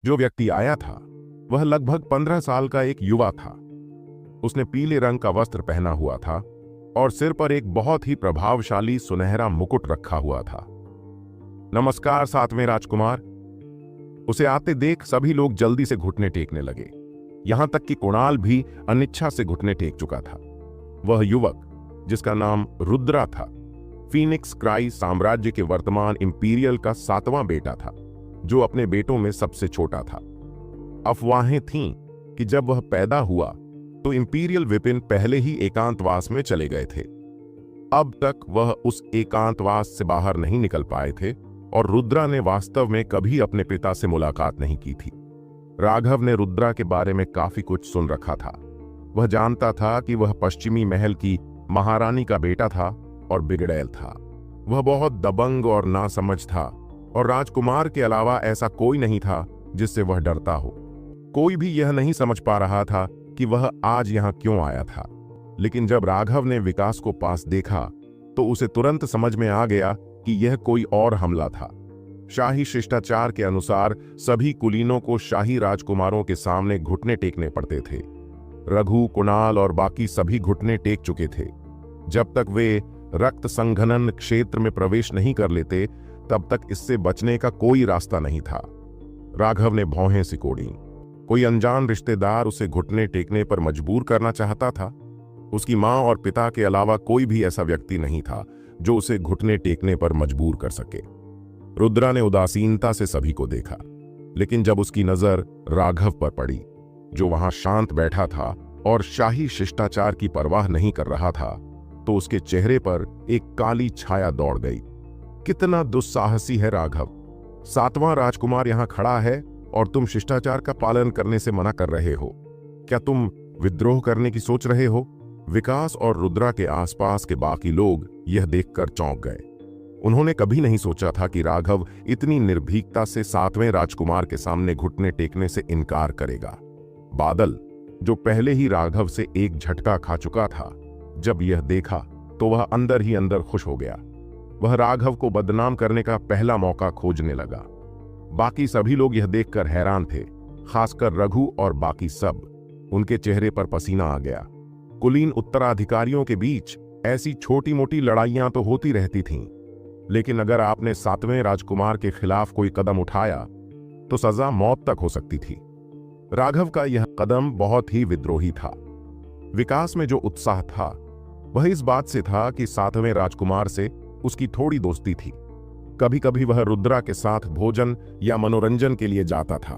जो व्यक्ति आया था वह लगभग 15 साल का एक युवा था। उसने पीले रंग का वस्त्र पहना हुआ था और सिर पर एक बहुत ही प्रभावशाली सुनहरा मुकुट रखा हुआ था। नमस्कार 7वें राजकुमार। उसे आते देख सभी लोग जल्दी से घुटने टेकने लगे। यहां तक कि कुणाल भी अनिच्छा से घुटने टेक चुका था। वह युवक, जिसका नाम रुद्रा था, फीनिक्स क्राई साम्राज्य के वर्तमान इंपीरियल का 7वां बेटा था, जो अपने बेटों में सबसे छोटा था। अफवाहें थीं कि जब वह पैदा हुआ तो इंपीरियल विपिन पहले ही एकांतवास में चले गए थे। अब तक वह उस एकांतवास से बाहर नहीं निकल पाए थे और रुद्रा ने वास्तव में कभी अपने पिता से मुलाकात नहीं की थी। राघव ने रुद्रा के बारे में काफी कुछ सुन रखा था। वह जानता था कि वह पश्चिमी महल की महारानी का बेटा था और बिगड़ैल था। वह बहुत दबंग और नासमझ था और राजकुमार के अलावा ऐसा कोई नहीं था जिससे वह डरता हो। कोई भी यह नहीं समझ पा रहा था कि वह आज यहां क्यों आया था। लेकिन जब राघव ने विकास को पास देखा तो उसे तुरंत समझ में आ गया कि यह कोई और हमला था। शाही शिष्टाचार के अनुसार सभी कुलीनों को शाही राजकुमारों के सामने घुटने टेकने पड़ते थे। रघु, कुणाल और बाकी सभी घुटने टेक चुके थे। जब तक वे रक्त संघनन क्षेत्र में प्रवेश नहीं कर लेते तब तक इससे बचने का कोई रास्ता नहीं था। राघव ने भौहें सिकोड़ी। कोई अनजान रिश्तेदार उसे घुटने टेकने पर मजबूर करना चाहता था। उसकी मां और पिता के अलावा कोई भी ऐसा व्यक्ति नहीं था जो उसे घुटने टेकने पर मजबूर कर सके। रुद्रा ने उदासीनता से सभी को देखा, लेकिन जब उसकी नजर राघव पर पड़ी, जो वहां शांत बैठा था और शाही शिष्टाचार की परवाह नहीं कर रहा था, तो उसके चेहरे पर एक काली छाया दौड़ गई। कितना दुस्साहसी है राघव! 7वां राजकुमार यहां खड़ा है और तुम शिष्टाचार का पालन करने से मना कर रहे हो। क्या तुम विद्रोह करने की सोच रहे हो? विकास और रुद्रा के आसपास के बाकी लोग यह देखकर चौंक गए। उन्होंने कभी नहीं सोचा था कि राघव इतनी निर्भीकता से 7वें राजकुमार के सामने घुटने टेकने से इनकार करेगा। बादल, जो पहले ही राघव से एक झटका खा चुका था, जब यह देखा तो वह अंदर ही अंदर खुश हो गया। वह राघव को बदनाम करने का पहला मौका खोजने लगा। बाकी सभी लोग यह देखकर हैरान थे, खासकर रघु और बाकी सब। उनके चेहरे पर पसीना आ गया। कुलीन उत्तराधिकारियों के बीच ऐसी छोटी मोटी लड़ाइयां तो होती रहती थीं, लेकिन अगर आपने 7वें राजकुमार के खिलाफ कोई कदम उठाया तो सजा मौत तक हो सकती थी। राघव का यह कदम बहुत ही विद्रोही था। विकास में जो उत्साह था वह इस बात से था कि 7वें राजकुमार से उसकी थोड़ी दोस्ती थी। कभी कभी वह रुद्रा के साथ भोजन या मनोरंजन के लिए जाता था।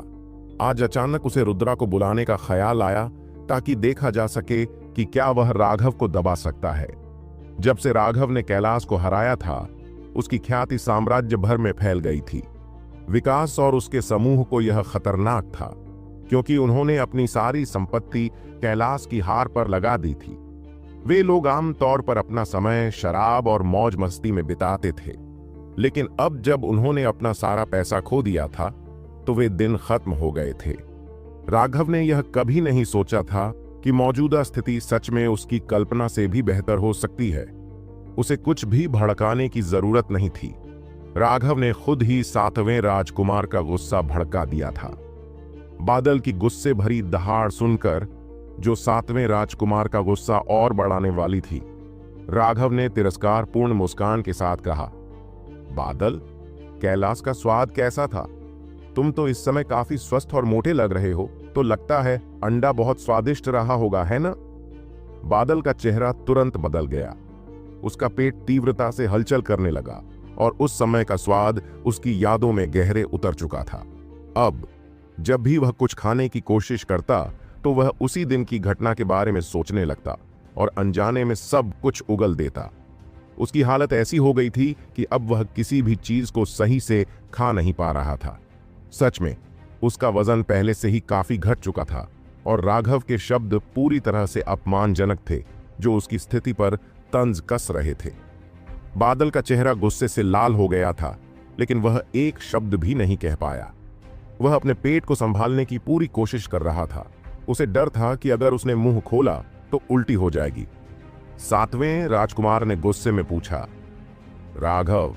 आज अचानक उसे रुद्रा को बुलाने का ख्याल आया ताकि देखा जा सके कि क्या वह राघव को दबा सकता है। जब से राघव ने कैलाश को हराया था, उसकी ख्याति साम्राज्य भर में फैल गई थी। विकास और उसके समूह को यह खतरनाक था, क्योंकि उन्होंने अपनी सारी संपत्ति कैलाश की हार पर लगा दी थी। वे लोग आमतौर पर अपना समय शराब और मौज मस्ती में बिताते थे, लेकिन अब जब उन्होंने अपना सारा पैसा खो दिया था तो वे दिन खत्म हो गए थे। राघव ने यह कभी नहीं सोचा था कि मौजूदा स्थिति सच में उसकी कल्पना से भी बेहतर हो सकती है। उसे कुछ भी भड़काने की जरूरत नहीं थी। राघव ने खुद ही 7वें राजकुमार का गुस्सा भड़का दिया था। बादल की गुस्से भरी दहाड़ सुनकर, जो 7वें राजकुमार का गुस्सा और बढ़ाने वाली थी, राघव ने तिरस्कारपूर्ण मुस्कान के साथ कहा, बादल, कैलाश का स्वाद कैसा था? तुम तो इस समय काफी स्वस्थ और मोटे लग रहे हो, तो लगता है अंडा बहुत स्वादिष्ट रहा होगा, है ना? बादल का चेहरा तुरंत बदल गया। उसका पेट तीव्रता से हलचल करने लगा और उस समय का स्वाद उसकी यादों में गहरे उतर चुका था। अब जब भी वह कुछ खाने की कोशिश करता तो वह उसी दिन की घटना के बारे में सोचने लगता और अनजाने में सब कुछ उगल देता। उसकी हालत ऐसी हो गई थी कि अब वह किसी भी चीज को सही से खा नहीं पा रहा था। सच में उसका वजन पहले से ही काफी घट चुका था और राघव के शब्द पूरी तरह से अपमानजनक थे, जो उसकी स्थिति पर तंज कस रहे थे। बादल का चेहरा गुस्से से लाल हो गया था, लेकिन वह एक शब्द भी नहीं कह पाया। वह अपने पेट को संभालने की पूरी कोशिश कर रहा था। उसे डर था कि अगर उसने मुंह खोला तो उल्टी हो जाएगी। 7वें राजकुमार ने गुस्से में पूछा, राघव,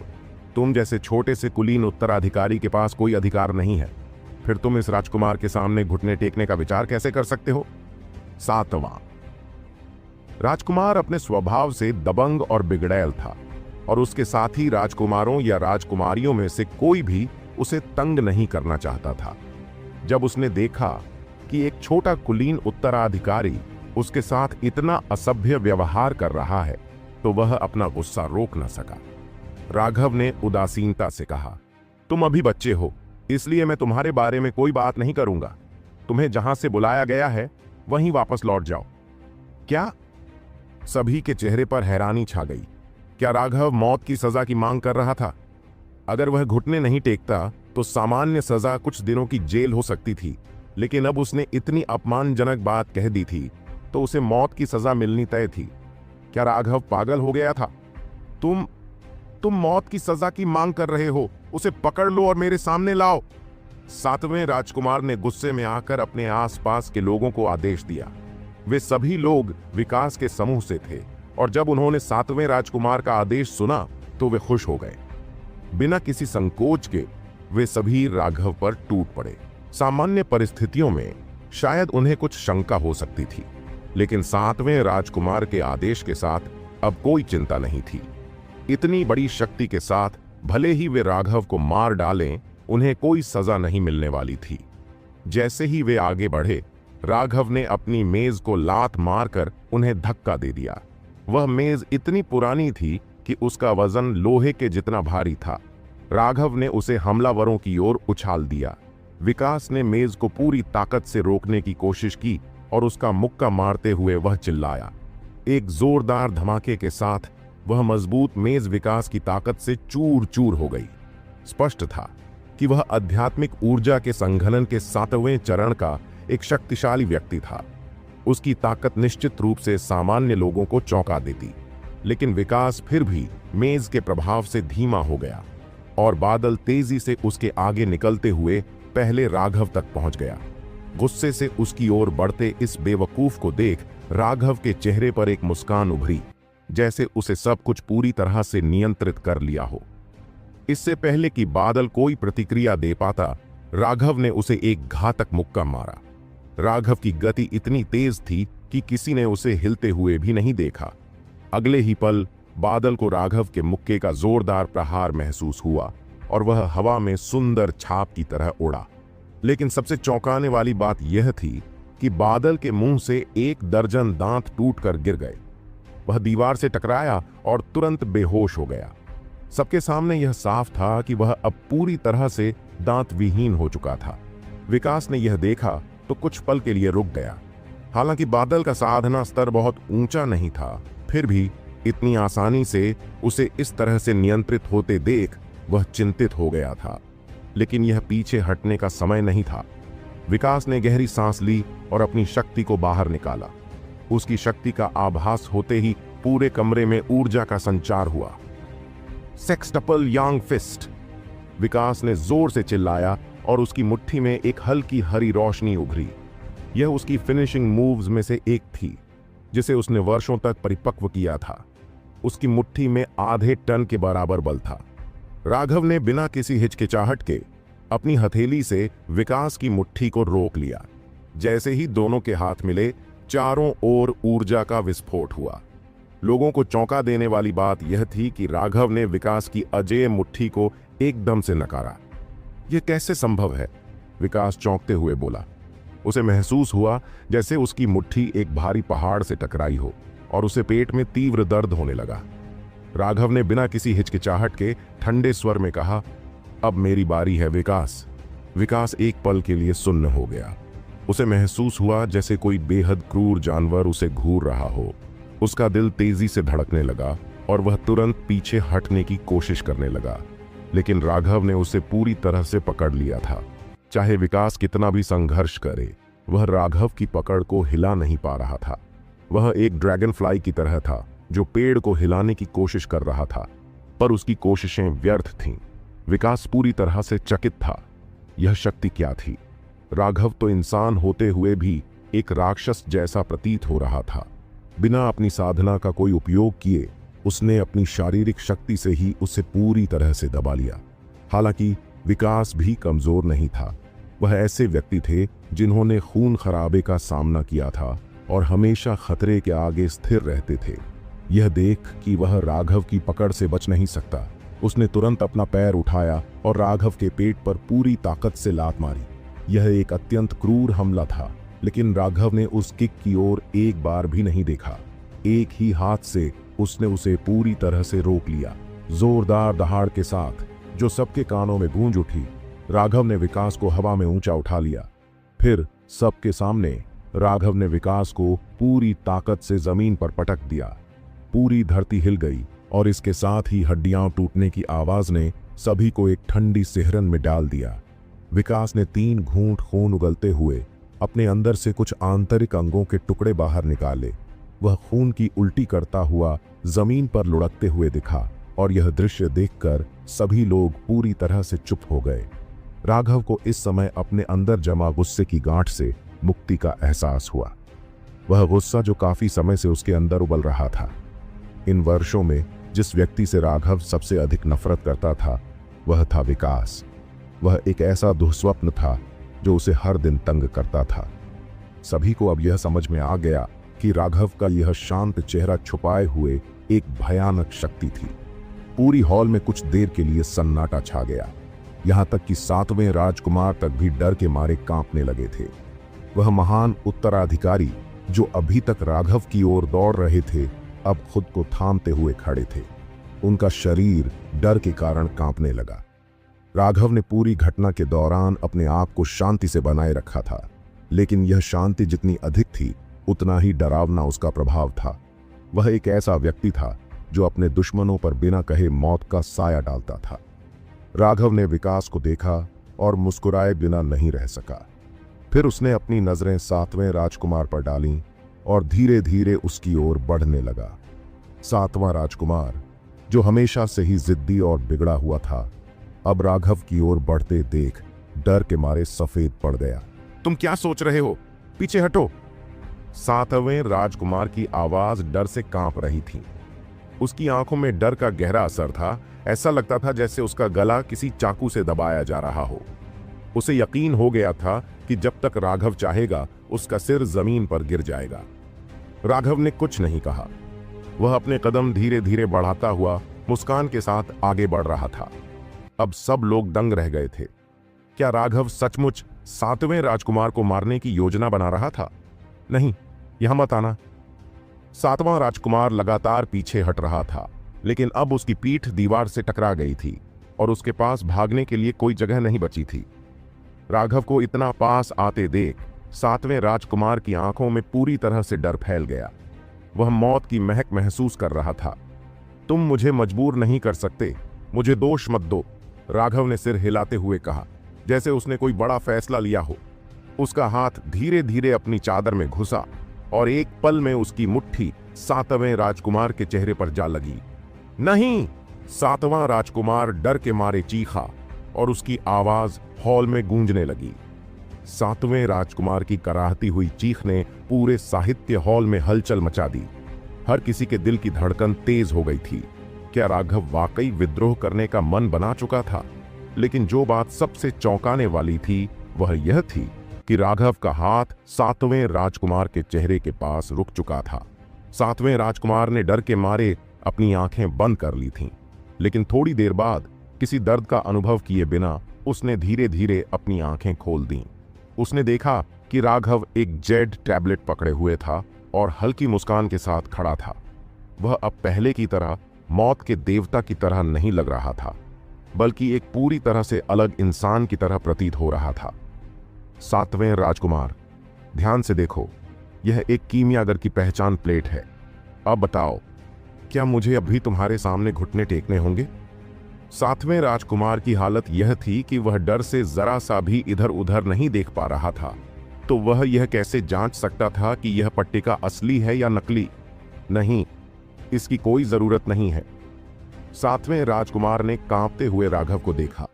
तुम जैसे छोटे से कुलीन उत्तराधिकारी के पास कोई अधिकार नहीं है। फिर तुम इस राजकुमार के सामने घुटने टेकने का विचार कैसे कर सकते हो? 7वां, राजकुमार अपने स्वभाव से दबंग और बिगड़ैल था और उसके साथी राजकुमारों या राजकुमारियों में से कोई भी उसे तंग नहीं करना चाहता था। जब उसने देखा कि एक छोटा कुलीन उत्तराधिकारी उसके साथ इतना असभ्य व्यवहार कर रहा है तो वह अपना गुस्सा रोक न सका। राघव ने उदासीनता से कहा, तुम अभी बच्चे हो, इसलिए मैं तुम्हारे बारे में कोई बात नहीं करूंगा। तुम्हें जहां से बुलाया गया है वहीं वापस लौट जाओ। क्या? सभी के चेहरे पर हैरानी छा गई। क्या राघव मौत की सजा की मांग कर रहा था? अगर वह घुटने नहीं टेकता तो सामान्य सजा कुछ दिनों की जेल हो सकती थी, लेकिन अब उसने इतनी अपमानजनक बात कह दी थी तो उसे मौत की सजा मिलनी तय थी। क्या राघव पागल हो गया था? तुम मौत की सजा की मांग कर रहे हो, उसे पकड़ लो और मेरे सामने लाओ। 7वें राजकुमार ने गुस्से में आकर अपने आसपास के लोगों को आदेश दिया। वे सभी लोग विकास के समूह से थे और जब उन्होंने 7वें राजकुमार का आदेश सुना तो वे खुश हो गए। बिना किसी संकोच के वे सभी राघव पर टूट पड़े। सामान्य परिस्थितियों में शायद उन्हें कुछ शंका हो सकती थी, लेकिन 7वें राजकुमार के आदेश के साथ अब कोई चिंता नहीं थी। इतनी बड़ी शक्ति के साथ भले ही वे राघव को मार डालें, उन्हें कोई सजा नहीं मिलने वाली थी। जैसे ही वे आगे बढ़े, राघव ने अपनी मेज को लात मारकर उन्हें धक्का दे दिया। वह मेज इतनी पुरानी थी कि उसका वजन लोहे के जितना भारी था। राघव ने उसे हमलावरों की ओर उछाल दिया। विकास ने मेज को पूरी ताकत से रोकने की कोशिश की और उसका मुक्का मारते हुए वह चिल्लाया। एक जोरदार धमाके के साथ वह मजबूत मेज विकास की ताकत से चूर चूर हो गई। स्पष्ट था कि वह आध्यात्मिक ऊर्जा के संघनन के 7वें चरण का एक शक्तिशाली व्यक्ति था। उसकी ताकत निश्चित रूप से सामान्य लोगों को चौंका देती, लेकिन विकास फिर भी मेज के प्रभाव से धीमा हो गया और बादल तेजी से उसके आगे निकलते हुए पहले राघव तक पहुंच गया। गुस्से से उसकी ओर बढ़ते इस बेवकूफ को देख राघव के चेहरे पर एक मुस्कान उभरी, जैसे उसे सब कुछ पूरी तरह से नियंत्रित कर लिया हो। इससे पहले कि बादल कोई प्रतिक्रिया दे पाता, राघव ने उसे एक घातक मुक्का मारा। राघव की गति इतनी तेज थी कि किसी ने उसे हिलते हुए भी नहीं देखा। अगले ही पल बादल को राघव के मुक्के का जोरदार प्रहार महसूस हुआ और वह हवा में सुंदर छाप की तरह उड़ा। लेकिन सबसे चौंकाने वाली बात यह थी कि बादल के मुंह से 1 दर्जन दांत टूटकर गिर गए। वह दीवार से टकराया और तुरंत बेहोश हो गया। सबके सामने यह साफ था कि वह अब पूरी तरह से दांत विहीन हो चुका था। विकास ने यह देखा तो कुछ पल के लिए रुक गया। हालांकि बादल का साधना स्तर बहुत ऊंचा नहीं था, फिर भी इतनी आसानी से उसे इस तरह से नियंत्रित होते देख वह चिंतित हो गया था। लेकिन यह पीछे हटने का समय नहीं था। विकास ने गहरी सांस ली और अपनी शक्ति को बाहर निकाला। उसकी शक्ति का आभास होते ही पूरे कमरे में ऊर्जा का संचार हुआ। सेक्सटपल यांग फिस्ट, विकास ने जोर से चिल्लाया और उसकी मुट्ठी में एक हल्की हरी रोशनी उभरी। यह उसकी फिनिशिंग मूव्स में से एक थी, जिसे उसने वर्षों तक परिपक्व किया था। उसकी मुट्ठी में आधे टन के बराबर बल था। राघव ने बिना किसी हिचकिचाहट के अपनी हथेली से विकास की मुट्ठी को रोक लिया। जैसे ही दोनों के हाथ मिले, चारों ओर ऊर्जा का विस्फोट हुआ। लोगों को चौंका देने वाली बात यह थी कि राघव ने विकास की अजेय मुट्ठी को एकदम से नकारा। यह कैसे संभव है? विकास चौंकते हुए बोला। उसे महसूस हुआ जैसे उसकी मुट्ठी एक भारी पहाड़ से टकराई हो और उसे पेट में तीव्र दर्द होने लगा। राघव ने बिना किसी हिचकिचाहट के ठंडे स्वर में कहा, अब मेरी बारी है विकास। विकास एक पल के लिए सुन्न हो गया। उसे महसूस हुआ जैसे कोई बेहद क्रूर जानवर उसे घूर रहा हो। उसका दिल तेजी से धड़कने लगा और वह तुरंत पीछे हटने की कोशिश करने लगा, लेकिन राघव ने उसे पूरी तरह से पकड़ लिया था। चाहे विकास कितना भी संघर्ष करे, वह राघव की पकड़ को हिला नहीं पा रहा था। वह एक ड्रैगन फ्लाई की तरह था जो पेड़ को हिलाने की कोशिश कर रहा था, पर उसकी कोशिशें व्यर्थ थीं। विकास पूरी तरह से चकित था। यह शक्ति क्या थी? राघव तो इंसान होते हुए भी एक राक्षस जैसा प्रतीत हो रहा था। बिना अपनी साधना का कोई उपयोग किए उसने अपनी शारीरिक शक्ति से ही उसे पूरी तरह से दबा लिया। हालांकि विकास भी कमजोर नहीं था। वह ऐसे व्यक्ति थे जिन्होंने खून खराबे का सामना किया था और हमेशा खतरे के आगे स्थिर रहते थे। यह देख कि वह राघव की पकड़ से बच नहीं सकता, उसने तुरंत अपना पैर उठाया और राघव के पेट पर पूरी ताकत से लात मारी। यह एक अत्यंत क्रूर हमला था, लेकिन राघव ने उस किक की ओर एक बार भी नहीं देखा। एक ही हाथ से उसने उसे पूरी तरह से रोक लिया। जोरदार दहाड़ के साथ जो सबके कानों में गूंज उठी, राघव ने विकास को हवा में ऊंचा उठा लिया। फिर सबके सामने राघव ने विकास को पूरी ताकत से जमीन पर पटक दिया। पूरी धरती हिल गई और इसके साथ ही हड्डियां टूटने की आवाज ने सभी को एक ठंडी सिहरन में डाल दिया। विकास ने 3 घूंट खून उगलते हुए अपने अंदर से कुछ आंतरिक अंगों के टुकड़े बाहर निकाले। वह खून की उल्टी करता हुआ जमीन पर लुढ़कते हुए दिखा और यह दृश्य देखकर सभी लोग पूरी तरह से चुप हो गए। राघव को इस समय अपने अंदर जमा गुस्से की गांठ से मुक्ति का एहसास हुआ। वह गुस्सा जो काफी समय से उसके अंदर उबल रहा था। इन वर्षों में जिस व्यक्ति से राघव सबसे अधिक नफरत करता था वह था विकास। वह एक ऐसा दुःस्वप्न था जो उसे हर दिन तंग करता था। सभी को अब यह समझ में आ गया कि राघव का यह शांत चेहरा छुपाए हुए एक भयानक शक्ति थी। पूरी हॉल में कुछ देर के लिए सन्नाटा छा गया, यहां तक कि 7वें राजकुमार तक भी डर के मारे कांपने लगे थे। वह महान उत्तराधिकारी जो अभी तक राघव की ओर दौड़ रहे थे, अब खुद को थामते हुए खड़े थे। उनका शरीर डर के कारण कांपने लगा। राघव ने पूरी घटना के दौरान अपने आप को शांति से बनाए रखा था, लेकिन यह शांति जितनी अधिक थी उतना ही डरावना उसका प्रभाव था। वह एक ऐसा व्यक्ति था जो अपने दुश्मनों पर बिना कहे मौत का साया डालता था। राघव ने विकास को देखा और मुस्कुराए बिना नहीं रह सका। फिर उसने अपनी नजरें 7वें राजकुमार पर डालीं और धीरे धीरे उसकी ओर बढ़ने लगा। 7वां राजकुमार, जो हमेशा से ही जिद्दी और बिगड़ा हुआ था, अब राघव की ओर बढ़ते देख डर के मारे सफेद पड़ गया। तुम क्या सोच रहे हो? पीछे हटो। 7वें राजकुमार की आवाज डर से कांप रही थी। उसकी आंखों में डर का गहरा असर था। ऐसा लगता था जैसे उसका गला किसी चाकू से दबाया जा रहा हो। उसे यकीन हो गया था कि जब तक राघव चाहेगा उसका सिर जमीन पर गिर जाएगा। राघव ने कुछ नहीं कहा। वह अपने कदम धीरे धीरे बढ़ाता हुआ मुस्कान के साथ आगे बढ़ रहा था। अब सब लोग दंग रह गए थे। क्या राघव सचमुच 7वें राजकुमार को मारने की योजना बना रहा था? नहीं, यहां मत आना। 7वां राजकुमार लगातार पीछे हट रहा था, लेकिन अब उसकी पीठ दीवार से टकरा गई थी और उसके पास भागने के लिए कोई जगह नहीं बची थी। राघव को इतना पास आते देख 7वें राजकुमार की आंखों में पूरी तरह से डर फैल गया। वह मौत की महक महसूस कर रहा था। तुम मुझे मजबूर नहीं कर सकते, मुझे दोष मत दो, राघव ने सिर हिलाते हुए कहा, जैसे उसने कोई बड़ा फैसला लिया हो। उसका हाथ धीरे धीरे अपनी चादर में घुसा और एक पल में उसकी मुट्ठी 7वें राजकुमार के चेहरे पर जा लगी। नहीं! 7वां राजकुमार डर के मारे चीखा और उसकी आवाज हॉल में गूंजने लगी। 7वें राजकुमार की कराहती हुई चीख ने पूरे साहित्य हॉल में हलचल मचा दी। हर किसी के दिल की धड़कन तेज हो गई थी। क्या राघव वाकई विद्रोह करने का मन बना चुका था? लेकिन जो बात सबसे चौंकाने वाली थी वह यह थी कि राघव का हाथ 7वें राजकुमार के चेहरे के पास रुक चुका था। 7वें राजकुमार ने डर के मारे अपनी आंखें बंद कर ली थीं, लेकिन थोड़ी देर बाद किसी दर्द का अनुभव किए बिना उसने धीरे धीरे अपनी आंखें खोल दीं। उसने देखा कि राघव एक जेड टैबलेट पकड़े हुए था और हल्की मुस्कान के साथ खड़ा था। वह अब पहले की तरह मौत के देवता की तरह नहीं लग रहा था, बल्कि एक पूरी तरह से अलग इंसान की तरह प्रतीत हो रहा था। 7वें राजकुमार, ध्यान से देखो, यह एक कीमियागर की पहचान प्लेट है। अब बताओ, क्या मुझे अभी तुम्हारे सामने घुटने टेकने होंगे? 7वें राजकुमार की हालत यह थी कि वह डर से जरा सा भी इधर उधर नहीं देख पा रहा था। तो वह यह कैसे जांच सकता था कि यह पट्टिका असली है या नकली? नहीं, इसकी कोई जरूरत नहीं है। 7वें राजकुमार ने कांपते हुए राघव को देखा।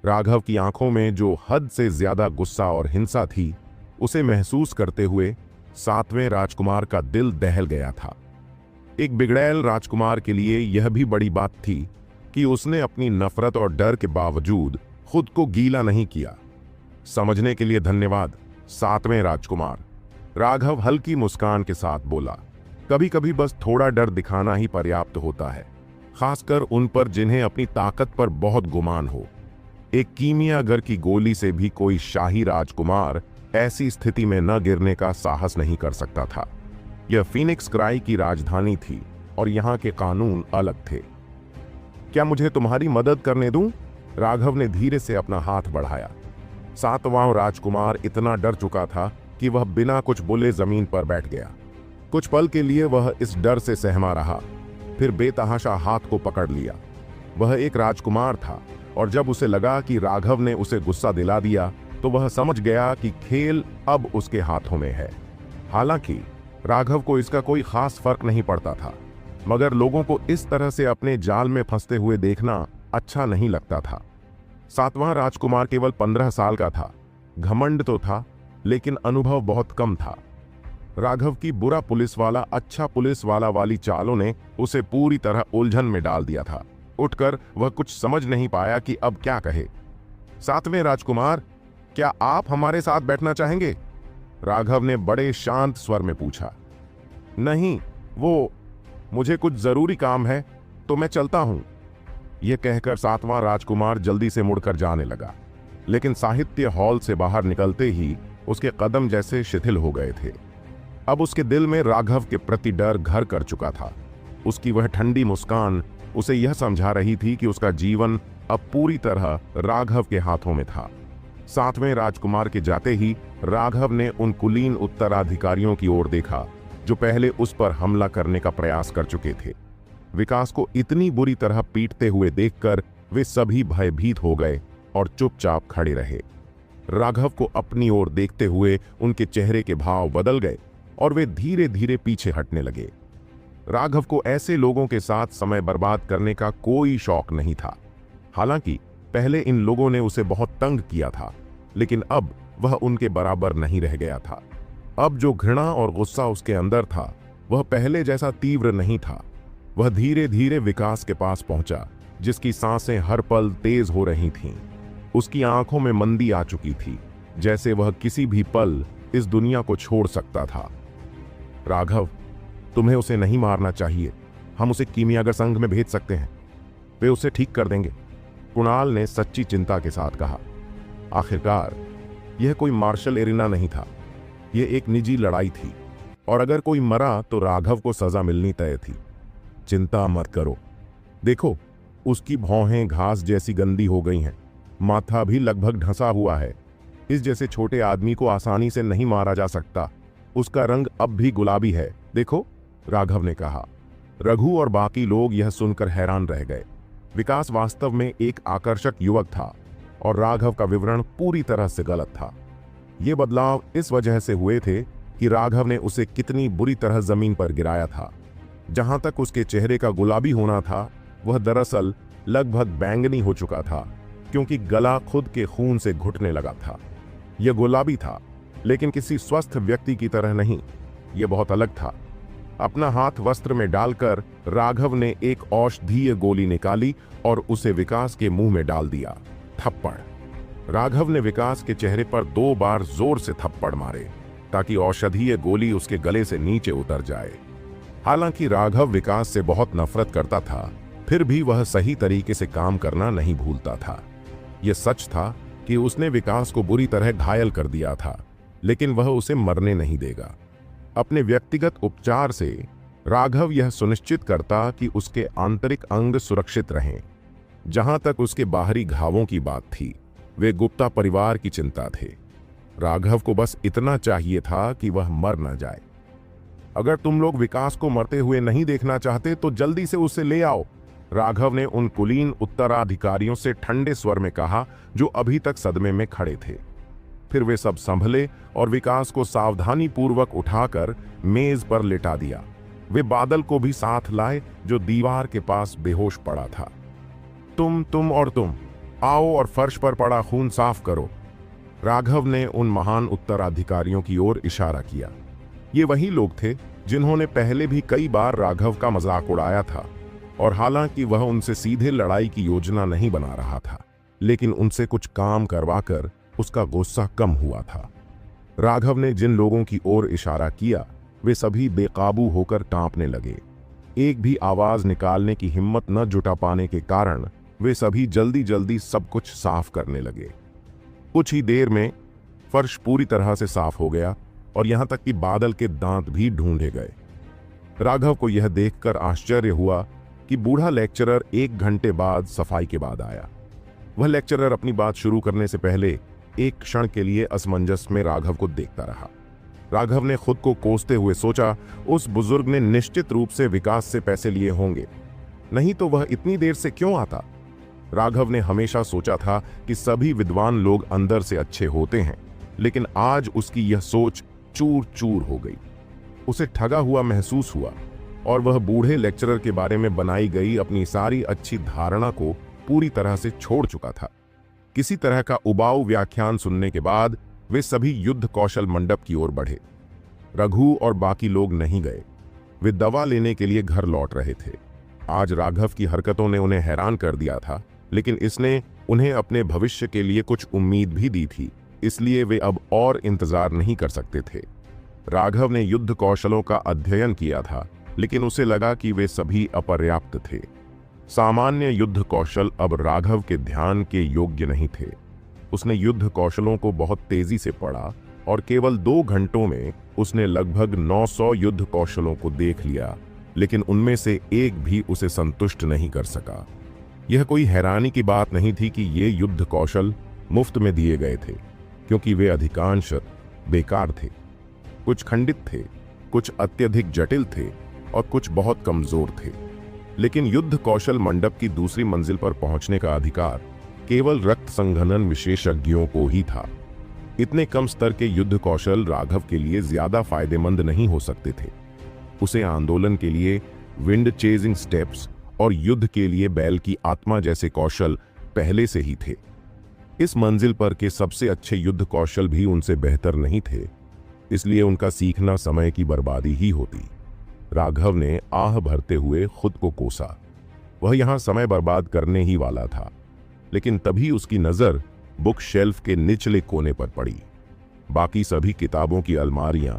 राघव की आंखों में जो हद से ज्यादा गुस्सा और हिंसा थी, उसे महसूस करते हुए 7वें राजकुमार का दिल दहल गया था। एक बिगड़ैल राजकुमार के लिए यह भी बड़ी बात थी कि उसने अपनी नफरत और डर के बावजूद खुद को गीला नहीं किया। समझने के लिए धन्यवाद, 7वें राजकुमार, राघव हल्की मुस्कान के साथ बोला। कभी कभी बस थोड़ा डर दिखाना ही पर्याप्त होता है, खासकर उन पर जिन्हें अपनी ताकत पर बहुत गुमान हो। एक कीमियागर की गोली से भी कोई शाही राजकुमार ऐसी स्थिति में न गिरने का साहस नहीं कर सकता था। यह फीनिक्स क्राई की राजधानी थी और यहाँ के कानून अलग थे। क्या मुझे तुम्हारी मदद करने दूं? राघव ने धीरे से अपना हाथ बढ़ाया। 7वां राजकुमार इतना डर चुका था कि वह बिना कुछ बोले जमीन पर बैठ गया। कुछ पल के लिए वह इस डर से सहमा रहा, फिर बेतहाशा हाथ को पकड़ लिया। वह एक राजकुमार था और जब उसे लगा कि राघव ने उसे गुस्सा दिला दिया तो वह समझ गया कि खेल अब उसके हाथों में है। हालांकि राघव को इसका कोई खास फर्क नहीं पड़ता था, मगर लोगों को इस तरह से अपने जाल में फंसते हुए देखना अच्छा नहीं लगता था। 7वां राजकुमार केवल 15 साल का था। घमंड तो था, लेकिन अनुभव बहुत कम था। राघव की बुरा पुलिस वाला अच्छा पुलिस वाला वाली चालों ने उसे पूरी तरह उलझन में डाल दिया था। उठकर वह कुछ समझ नहीं पाया कि अब क्या कहे। 7वें राजकुमार, क्या आप हमारे साथ बैठना चाहेंगे? राघव ने बड़े शांत स्वर में पूछा। नहीं, मुझे कुछ जरूरी काम है, तो मैं चलता हूं। यह कहकर 7वां राजकुमार जल्दी से मुड़कर जाने लगा, लेकिन साहित्य हॉल से बाहर निकलते ही उसके कदम जैसे शिथिल हो गए थे। अब उसके दिल में राघव के प्रति डर घर कर चुका था। उसकी वह ठंडी मुस्कान उसे यह समझा रही थी कि उसका जीवन अब पूरी तरह राघव के हाथों में था। 7वें राजकुमार के जाते ही राघव ने उन कुलीन उत्तराधिकारियों की ओर देखा जो पहले उस पर हमला करने का प्रयास कर चुके थे। विकास को इतनी बुरी तरह पीटते हुए देखकर वे सभी भयभीत हो गए और चुपचाप खड़े रहे। राघव को अपनी ओर देखते हुए उनके चेहरे के भाव बदल गए और वे धीरे धीरे पीछे हटने लगे। राघव को ऐसे लोगों के साथ समय बर्बाद करने का कोई शौक नहीं था। हालांकि पहले इन लोगों ने उसे बहुत तंग किया था, लेकिन अब वह उनके बराबर नहीं रह गया था। अब जो घृणा और गुस्सा उसके अंदर था वह पहले जैसा तीव्र नहीं था। वह धीरे धीरे विकास के पास पहुंचा, जिसकी सांसें हर पल तेज हो रही थीं। उसकी आंखों में मंदी आ चुकी थी, जैसे वह किसी भी पल इस दुनिया को छोड़ सकता था। राघव, तुम्हें उसे नहीं मारना चाहिए। हम उसे कीमियागर संघ में भेज सकते हैं, वे उसे ठीक कर देंगे, कुणाल ने सच्ची चिंता के साथ कहा। आखिरकार यह कोई मार्शल एरिना नहीं था, यह एक निजी लड़ाई थी, और अगर कोई मरा तो राघव को सजा मिलनी तय थी। चिंता मत करो, देखो उसकी भौहें घास जैसी गंदी हो गई हैं, माथा भी लगभग ढंसा हुआ है। इस जैसे छोटे आदमी को आसानी से नहीं मारा जा सकता। उसका रंग अब भी गुलाबी है, देखो, राघव ने कहा। रघु और बाकी लोग यह सुनकर हैरान रह गए। विकास वास्तव में एक आकर्षक युवक था और राघव का विवरण पूरी तरह से गलत था। ये बदलाव इस वजह से हुए थे कि राघव ने उसे कितनी बुरी तरह जमीन पर गिराया था। जहां तक उसके चेहरे का गुलाबी होना था, वह दरअसल लगभग बैंगनी हो चुका था, क्योंकि गला खुद के खून से घुटने लगा था। यह गुलाबी था, लेकिन किसी स्वस्थ व्यक्ति की तरह नहीं, यह बहुत अलग था। अपना हाथ वस्त्र में डालकर राघव ने एक औषधीय गोली निकाली और उसे विकास के मुंह में डाल दिया। थप्पड़। राघव ने विकास के चेहरे पर 2 बार जोर से थप्पड़ मारे ताकि औषधीय गोली उसके गले से नीचे उतर जाए। हालांकि राघव विकास से बहुत नफरत करता था, फिर भी वह सही तरीके से काम करना नहीं भूलता था। यह सच था कि उसने विकास को बुरी तरह घायल कर दिया था, लेकिन वह उसे मरने नहीं देगा। अपने व्यक्तिगत उपचार से राघव यह सुनिश्चित करता कि उसके आंतरिक अंग सुरक्षित रहें। जहां तक उसके बाहरी घावों की बात थी, वे गुप्ता परिवार की चिंता थे। राघव को बस इतना चाहिए था कि वह मर न जाए। अगर तुम लोग विकास को मरते हुए नहीं देखना चाहते तो जल्दी से उसे ले आओ, राघव ने उन कुलीन उत्तराधिकारियों से ठंडे स्वर में कहा जो अभी तक सदमे में खड़े थे। फिर वे सब संभले और विकास को सावधानी पूर्वक उठाकर मेज पर लेटा दिया। वे बादल को भी साथ लाए जो दीवार के पास बेहोश पड़ा था। तुम और तुम आओ और फर्श पर पड़ा खून साफ करो, राघव ने उन महान उत्तराधिकारियों की ओर इशारा किया। ये वही लोग थे जिन्होंने पहले भी कई बार राघव का मजाक उड़ाया था, और हालांकि वह उनसे सीधे लड़ाई की योजना नहीं बना रहा था, लेकिन उनसे कुछ काम करवाकर उसका गुस्सा कम हुआ था। राघव ने जिन लोगों की ओर इशारा किया वे सभी बेकाबू होकर कांपने लगे। एक भी आवाज निकालने की हिम्मत न जुटा पाने के कारण वे सभी जल्दी जल्दी सब कुछ साफ करने लगे। कुछ ही देर में फर्श पूरी तरह से साफ हो गया और यहां तक कि बादल के दांत भी ढूंढे गए। राघव को यह देखकर आश्चर्य हुआ कि बूढ़ा लेक्चरर 1 घंटे बाद सफाई के बाद आया। वह लेक्चरर अपनी बात शुरू करने से पहले एक क्षण के लिए असमंजस में राघव को देखता रहा। राघव ने खुद को कोसते हुए सोचा, उस बुजुर्ग ने निश्चित रूप से विकास से पैसे लिए होंगे, नहीं तो वह इतनी देर से क्यों आता। राघव ने हमेशा सोचा था कि सभी विद्वान लोग अंदर से अच्छे होते हैं, लेकिन आज उसकी यह सोच चूर चूर हो गई। उसे ठगा हुआ महसूस हुआ और वह बूढ़े लेक्चरर के बारे में बनाई गई अपनी सारी अच्छी धारणा को पूरी तरह से छोड़ चुका था। किसी तरह का उबाऊ व्याख्यान सुनने के बाद वे सभी युद्ध कौशल मंडप की ओर बढ़े। रघु और बाकी लोग नहीं गए, वे दवा लेने के लिए घर लौट रहे थे। आज राघव की हरकतों ने उन्हें हैरान कर दिया था, लेकिन इसने उन्हें अपने भविष्य के लिए कुछ उम्मीद भी दी थी, इसलिए वे अब और इंतजार नहीं कर सकते थे। राघव ने युद्ध कौशलों का अध्ययन किया था, लेकिन उसे लगा कि वे सभी अपर्याप्त थे। सामान्य युद्ध कौशल अब राघव के ध्यान के योग्य नहीं थे। उसने युद्ध कौशलों को बहुत तेजी से पढ़ा और केवल 2 घंटों में उसने लगभग 900 युद्ध कौशलों को देख लिया, लेकिन उनमें से एक भी उसे संतुष्ट नहीं कर सका। यह कोई हैरानी की बात नहीं थी कि ये युद्ध कौशल मुफ्त में दिए गए थे, क्योंकि वे अधिकांश बेकार थे। कुछ खंडित थे, कुछ अत्यधिक जटिल थे और कुछ बहुत कमजोर थे। लेकिन युद्ध कौशल मंडप की दूसरी मंजिल पर पहुंचने का अधिकार केवल रक्त संघनन विशेषज्ञों को ही था। इतने कम स्तर के युद्ध कौशल राघव के लिए ज्यादा फायदेमंद नहीं हो सकते थे। उसे आंदोलन के लिए विंड चेजिंग स्टेप्स और युद्ध के लिए बैल की आत्मा जैसे कौशल पहले से ही थे। इस मंजिल पर के सबसे अच्छे युद्ध कौशल भी उनसे बेहतर नहीं थे, इसलिए उनका सीखना समय की बर्बादी ही होती। राघव ने आह भरते हुए खुद को कोसा। वह यहां समय बर्बाद करने ही वाला था, लेकिन तभी उसकी नजर बुक शेल्फ के निचले कोने पर पड़ी। बाकी सभी किताबों की अलमारियां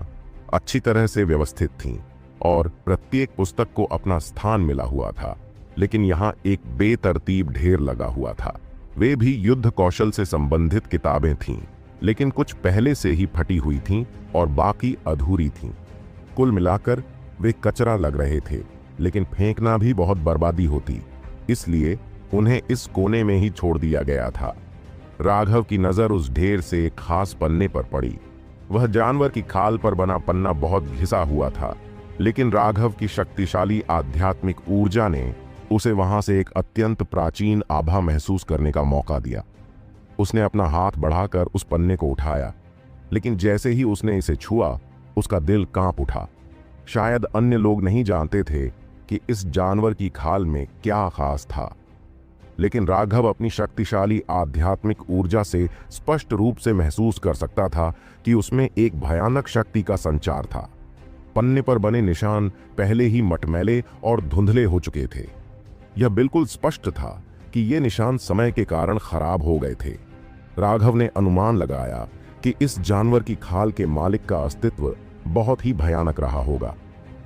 अच्छी तरह से व्यवस्थित थीं और प्रत्येक पुस्तक को अपना स्थान मिला हुआ था, लेकिन यहां एक बेतरतीब ढेर लगा हुआ था। वे भी युद्ध कौशल से संबंधित किताबें थीं, लेकिन कुछ पहले से ही फटी हुई थीं और बाकी अधूरी थीं। कुल मिलाकर वे कचरा लग रहे थे, लेकिन फेंकना भी बहुत बर्बादी होती, इसलिए उन्हें इस कोने में ही छोड़ दिया गया था। राघव की नजर उस ढेर से एक खास पन्ने पर पड़ी। वह जानवर की खाल पर बना पन्ना बहुत घिसा हुआ था, लेकिन राघव की शक्तिशाली आध्यात्मिक ऊर्जा ने उसे वहां से एक अत्यंत प्राचीन आभा महसूस करने का मौका दिया। उसने अपना हाथ बढ़ाकर उस पन्ने को उठाया, लेकिन जैसे ही उसने इसे छुआ, उसका दिल कांप उठा। शायद अन्य लोग नहीं जानते थे कि इस जानवर की खाल में क्या खास था, लेकिन राघव अपनी शक्तिशाली आध्यात्मिक ऊर्जा से स्पष्ट रूप से महसूस कर सकता था कि उसमें एक भयानक शक्ति का संचार था। पन्ने पर बने निशान पहले ही मटमैले और धुंधले हो चुके थे। यह बिल्कुल स्पष्ट था कि ये निशान समय के कारण खराब हो गए थे। राघव ने अनुमान लगाया कि इस जानवर की खाल के मालिक का अस्तित्व बहुत ही भयानक रहा होगा,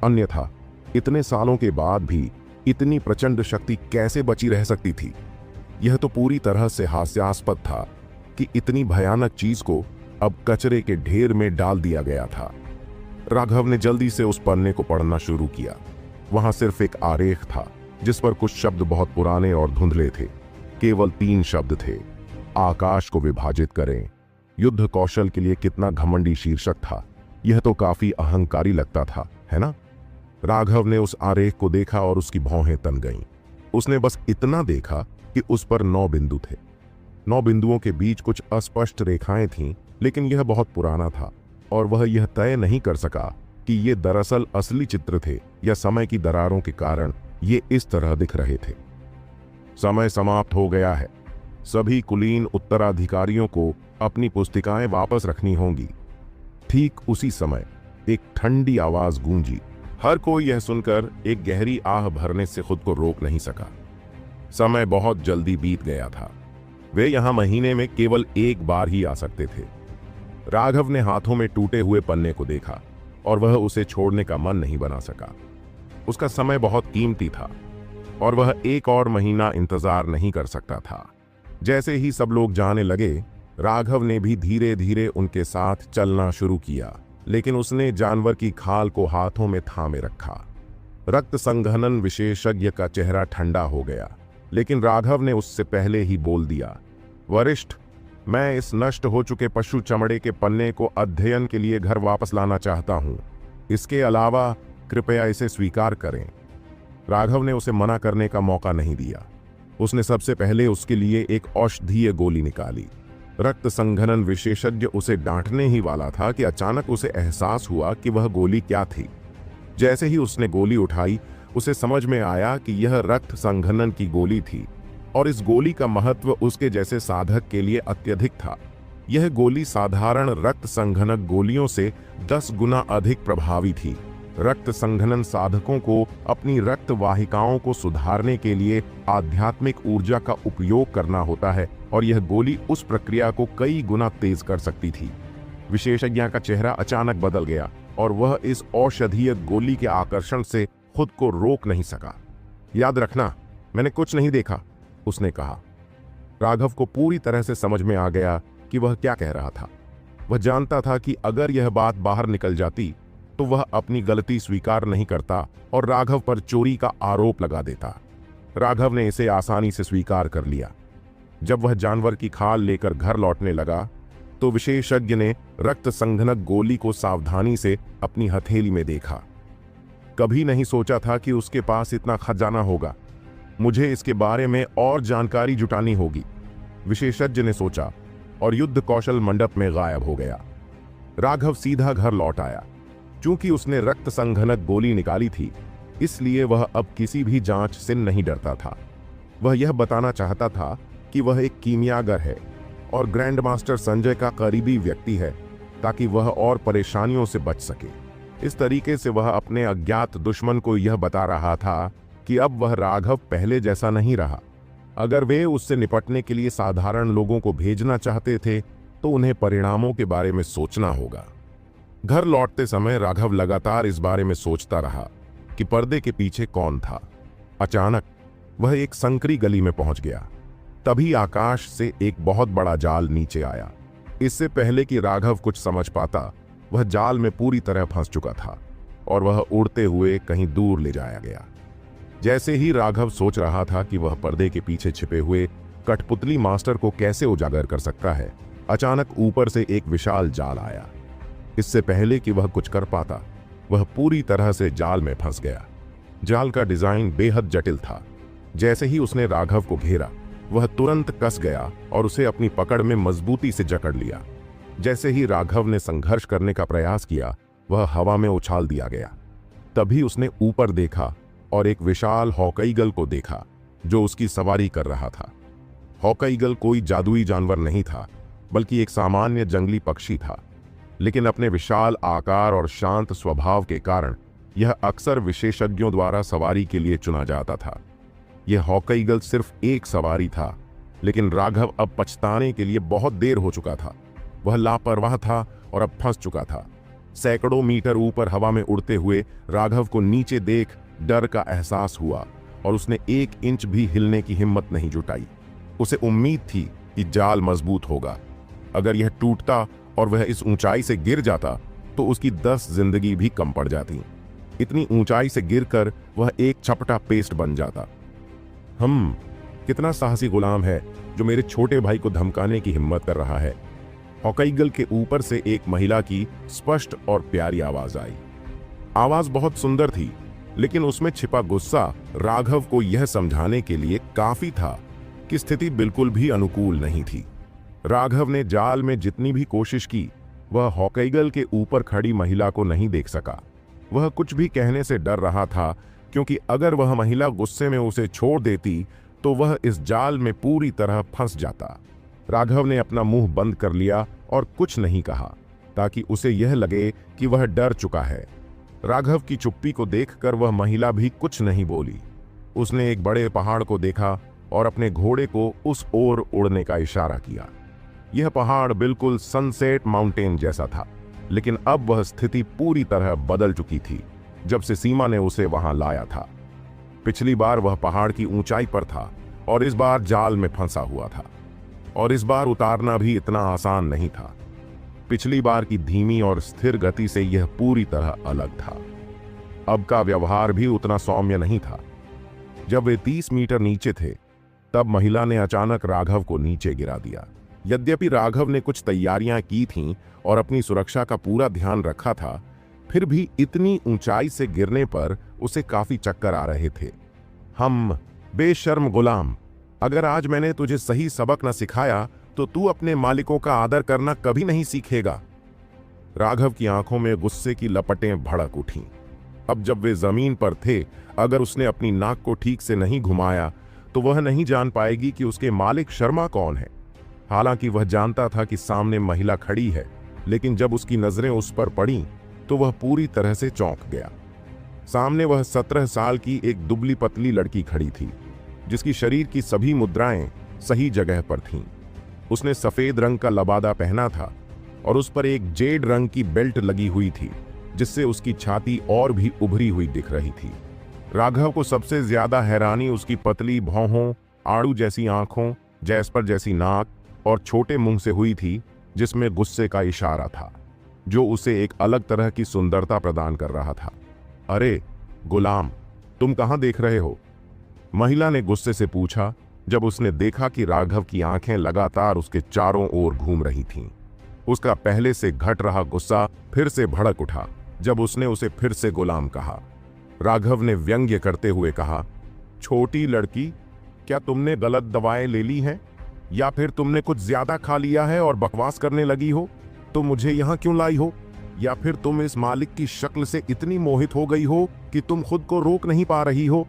अन्यथा इतने सालों के बाद भी इतनी प्रचंड शक्ति कैसे बची रह सकती थी। यह तो पूरी तरह से हास्यास्पद था कि इतनी भयानक चीज को अब कचरे के ढेर में डाल दिया गया था। राघव ने जल्दी से उस पन्ने को पढ़ना शुरू किया। वहां सिर्फ एक आरेख था, जिस पर कुछ शब्द बहुत पुराने और धुंधले थे। केवल 3 शब्द थे, आकाश को विभाजित करें। युद्ध कौशल के लिए कितना घमंडी शीर्षक था। यह तो काफी अहंकारी लगता था, है ना? राघव ने उस आरेख को देखा और उसकी भौहें तन गईं। उसने बस इतना देखा कि उस पर 9 बिंदु थे। 9 बिंदुओं के बीच कुछ अस्पष्ट रेखाएं थीं, लेकिन यह बहुत पुराना था और वह यह तय नहीं कर सका कि ये दरअसल असली चित्र थे या समय की दरारों के कारण ये इस तरह दिख रहे थे। समय समाप्त हो गया है। सभी कुलीन उत्तराधिकारियों को अपनी पुस्तिकाएं वापस रखनी होंगी। ठीक उसी समय एक ठंडी आवाज गूंजी। हर कोई यह सुनकर एक गहरी आह भरने से खुद को रोक नहीं सका। समय बहुत जल्दी बीत गया था। वे यहां महीने में केवल एक बार ही आ सकते थे। राघव ने हाथों में टूटे हुए पन्ने को देखा और वह उसे छोड़ने का मन नहीं बना सका। उसका समय बहुत कीमती था और वह एक और महीना इंतजार नहीं कर सकता था। जैसे ही सब लोग जाने लगे, राघव ने भी धीरे धीरे उनके साथ चलना शुरू किया, लेकिन उसने जानवर की खाल को हाथों में थामे रखा। रक्त संघनन विशेषज्ञ का चेहरा ठंडा हो गया, लेकिन राघव ने उससे पहले ही बोल दिया, वरिष्ठ, मैं इस नष्ट हो चुके पशु चमड़े के पन्ने को अध्ययन के लिए घर वापस लाना चाहता हूं। इसके अलावा कृपया इसे स्वीकार करें। राघव ने उसे मना करने का मौका नहीं दिया। उसने सबसे पहले उसके लिए एक औषधीय गोली निकाली। रक्त संघनन विशेषज्ञ उसे डांटने ही वाला था कि अचानक उसे एहसास हुआ कि वह गोली क्या थी। जैसे ही उसने गोली उठाई, उसे समझ में आया कि यह रक्त संघनन की गोली थी और इस गोली का महत्व उसके जैसे साधक के लिए अत्यधिक था। यह गोली साधारण रक्त संघनक गोलियों से 10 गुना अधिक प्रभावी थी। रक्त संघनन साधकों को अपनी रक्त वाहिकाओं को सुधारने के लिए आध्यात्मिक ऊर्जा का उपयोग करना होता है और यह गोली उस प्रक्रिया को कई गुना तेज कर सकती थी। विशेषज्ञ का चेहरा अचानक बदल गया और वह इस औषधीय गोली के आकर्षण से खुद को रोक नहीं सका। याद रखना, मैंने कुछ नहीं देखा, उसने कहा। राघव को पूरी तरह से समझ में आ गया कि वह क्या कह रहा था। वह जानता था कि अगर यह बात बाहर निकल जाती तो वह अपनी गलती स्वीकार नहीं करता और राघव पर चोरी का आरोप लगा देता। राघव ने इसे आसानी से स्वीकार कर लिया। जब वह जानवर की खाल लेकर घर लौटने लगा तो विशेषज्ञ ने रक्त संघनक गोली को सावधानी से अपनी हथेली में देखा। कभी नहीं सोचा था कि उसके पास इतना खजाना होगा। मुझे इसके बारे में और जानकारी जुटानी होगी, विशेषज्ञ ने सोचा और युद्ध कौशल मंडप में गायब हो गया। राघव सीधा घर लौट आया। चूंकि उसने रक्त संघनक गोली निकाली थी, इसलिए वह अब किसी भी जांच से नहीं डरता था। वह यह बताना चाहता था कि वह एक कीमियागर है और ग्रैंड मास्टर संजय का करीबी व्यक्ति है, ताकि वह और परेशानियों से बच सके। इस तरीके से वह अपने अज्ञात दुश्मन को यह बता रहा था कि अब वह राघव पहले जैसा नहीं रहा। अगर वे उससे निपटने के लिए साधारण लोगों को भेजना चाहते थे तो उन्हें परिणामों के बारे में सोचना होगा। घर लौटते समय राघव लगातार इस बारे में सोचता रहा कि पर्दे के पीछे कौन था। अचानक वह एक संकरी गली में पहुंच गया। तभी आकाश से एक बहुत बड़ा जाल नीचे आया। इससे पहले कि राघव कुछ समझ पाता, वह जाल में पूरी तरह फंस चुका था और वह उड़ते हुए कहीं दूर ले जाया गया। जैसे ही राघव सोच रहा था कि वह पर्दे के पीछे छिपे हुए कठपुतली मास्टर को कैसे उजागर कर सकता है, अचानक ऊपर से एक विशाल जाल आया। इससे पहले कि वह कुछ कर पाता, वह पूरी तरह से जाल में फंस गया। जाल का डिजाइन बेहद जटिल था। जैसे ही उसने राघव को घेरा, वह तुरंत कस गया और उसे अपनी पकड़ में मजबूती से जकड़ लिया। जैसे ही राघव ने संघर्ष करने का प्रयास किया, वह हवा में उछाल दिया गया। तभी उसने ऊपर देखा और एक विशाल हॉकईगल को देखा जो उसकी सवारी कर रहा था। हॉकईगल कोई जादुई जानवर नहीं था, बल्कि एक सामान्य जंगली पक्षी था, लेकिन अपने विशाल आकार और शांत स्वभाव के कारण यह अक्सर विशेषज्ञों द्वारा सवारी के लिए चुना जाता था। यह हॉकईगल सिर्फ एक सवारी था, लेकिन राघव अब पछताने के लिए बहुत देर हो चुका था। वह लापरवाह था और अब फंस चुका था। सैकड़ों मीटर ऊपर हवा में उड़ते हुए राघव को नीचे देख डर का एहसास हुआ और उसने 1 इंच भी हिलने की हिम्मत नहीं जुटाई। उसे उम्मीद थी कि जाल मजबूत होगा। अगर यह टूटता और वह इस ऊंचाई से गिर जाता तो उसकी 10 जिंदगी भी कम पड़ जाती। इतनी ऊंचाई से गिरकर वह एक चपटा पेस्ट बन जाता। कितना साहसी गुलाम है जो मेरे छोटे भाई को धमकाने की हिम्मत कर रहा है। हॉकईगल के ऊपर से एक महिला की स्पष्ट और प्यारी आवाज आई। आवाज बहुत सुंदर थी, लेकिन उसमें छिपा गुस्सा राघव को यह समझाने के लिए काफी था कि स्थिति बिल्कुल भी अनुकूल नहीं थी। राघव ने जाल में जितनी भी कोशिश की, वह हॉकईगल के ऊपर खड़ी महिला को नहीं देख सका। वह कुछ भी कहने से डर रहा था, क्योंकि अगर वह महिला गुस्से में उसे छोड़ देती तो वह इस जाल में पूरी तरह फंस जाता। राघव ने अपना मुंह बंद कर लिया और कुछ नहीं कहा, ताकि उसे यह लगे कि वह डर चुका है। राघव की चुप्पी को देखकर वह महिला भी कुछ नहीं बोली। उसने एक बड़े पहाड़ को देखा और अपने घोड़े को उस ओर उड़ने का इशारा किया। यह पहाड़ बिल्कुल सनसेट माउंटेन जैसा था, लेकिन अब वह स्थिति पूरी तरह बदल चुकी थी जब से सीमा ने उसे वहां लाया था। पिछली बार वह पहाड़ की ऊंचाई पर था और इस बार जाल में फंसा हुआ था, और इस बार उतारना भी इतना आसान नहीं था। पिछली बार की धीमी और स्थिर गति से यह पूरी तरह अलग था। अब का व्यवहार भी उतना सौम्य नहीं था। जब वे 30 मीटर नीचे थे, तब महिला ने अचानक राघव को नीचे गिरा दिया। यद्यपि राघव ने कुछ तैयारियां की थीं और अपनी सुरक्षा का पूरा ध्यान रखा था, फिर भी इतनी ऊंचाई से गिरने पर उसे काफी चक्कर आ रहे थे। हम बेशर्म गुलाम, अगर आज मैंने तुझे सही सबक न सिखाया तो तू अपने मालिकों का आदर करना कभी नहीं सीखेगा। राघव की आंखों में गुस्से की लपटें भड़क उठीं। अब जब वे जमीन पर थे, अगर उसने अपनी नाक को ठीक से नहीं घुमाया तो वह नहीं जान पाएगी कि उसके मालिक शर्मा कौन है। हालांकि वह जानता था कि सामने महिला खड़ी है, लेकिन जब उसकी नजरें उस पर पड़ीं तो वह पूरी तरह से चौंक गया। सामने वह 17 साल की एक दुबली पतली लड़की खड़ी थी, जिसकी शरीर की सभी मुद्राएं सही जगह पर थीं। उसने सफेद रंग का लबादा पहना था और उस पर एक जेड रंग की बेल्ट लगी हुई थी, जिससे उसकी छाती और भी उभरी हुई दिख रही थी। राघव को सबसे ज्यादा हैरानी उसकी पतली भौहों, आड़ू जैसी आंखों, जैस्पर जैसी नाक और छोटे मुंह से हुई थी, जिसमें गुस्से का इशारा था, जो उसे एक अलग तरह की सुंदरता प्रदान कर रहा था। अरे गुलाम, तुम कहां देख रहे हो? महिला ने गुस्से से पूछा, जब उसने देखा कि राघव की आंखें लगातार उसके चारों ओर घूम रही थीं। उसका पहले से घट रहा गुस्सा फिर से भड़क उठा जब उसने उसे फिर से गुलाम कहा। राघव ने व्यंग्य करते हुए कहा, छोटी लड़की, क्या तुमने गलत दवाएं ले ली हैं, या फिर तुमने कुछ ज्यादा खा लिया है और बकवास करने लगी हो? तो मुझे यहां क्यों लाई हो? या फिर तुम इस मालिक की शक्ल से इतनी मोहित हो गई हो कि तुम खुद को रोक नहीं पा रही हो?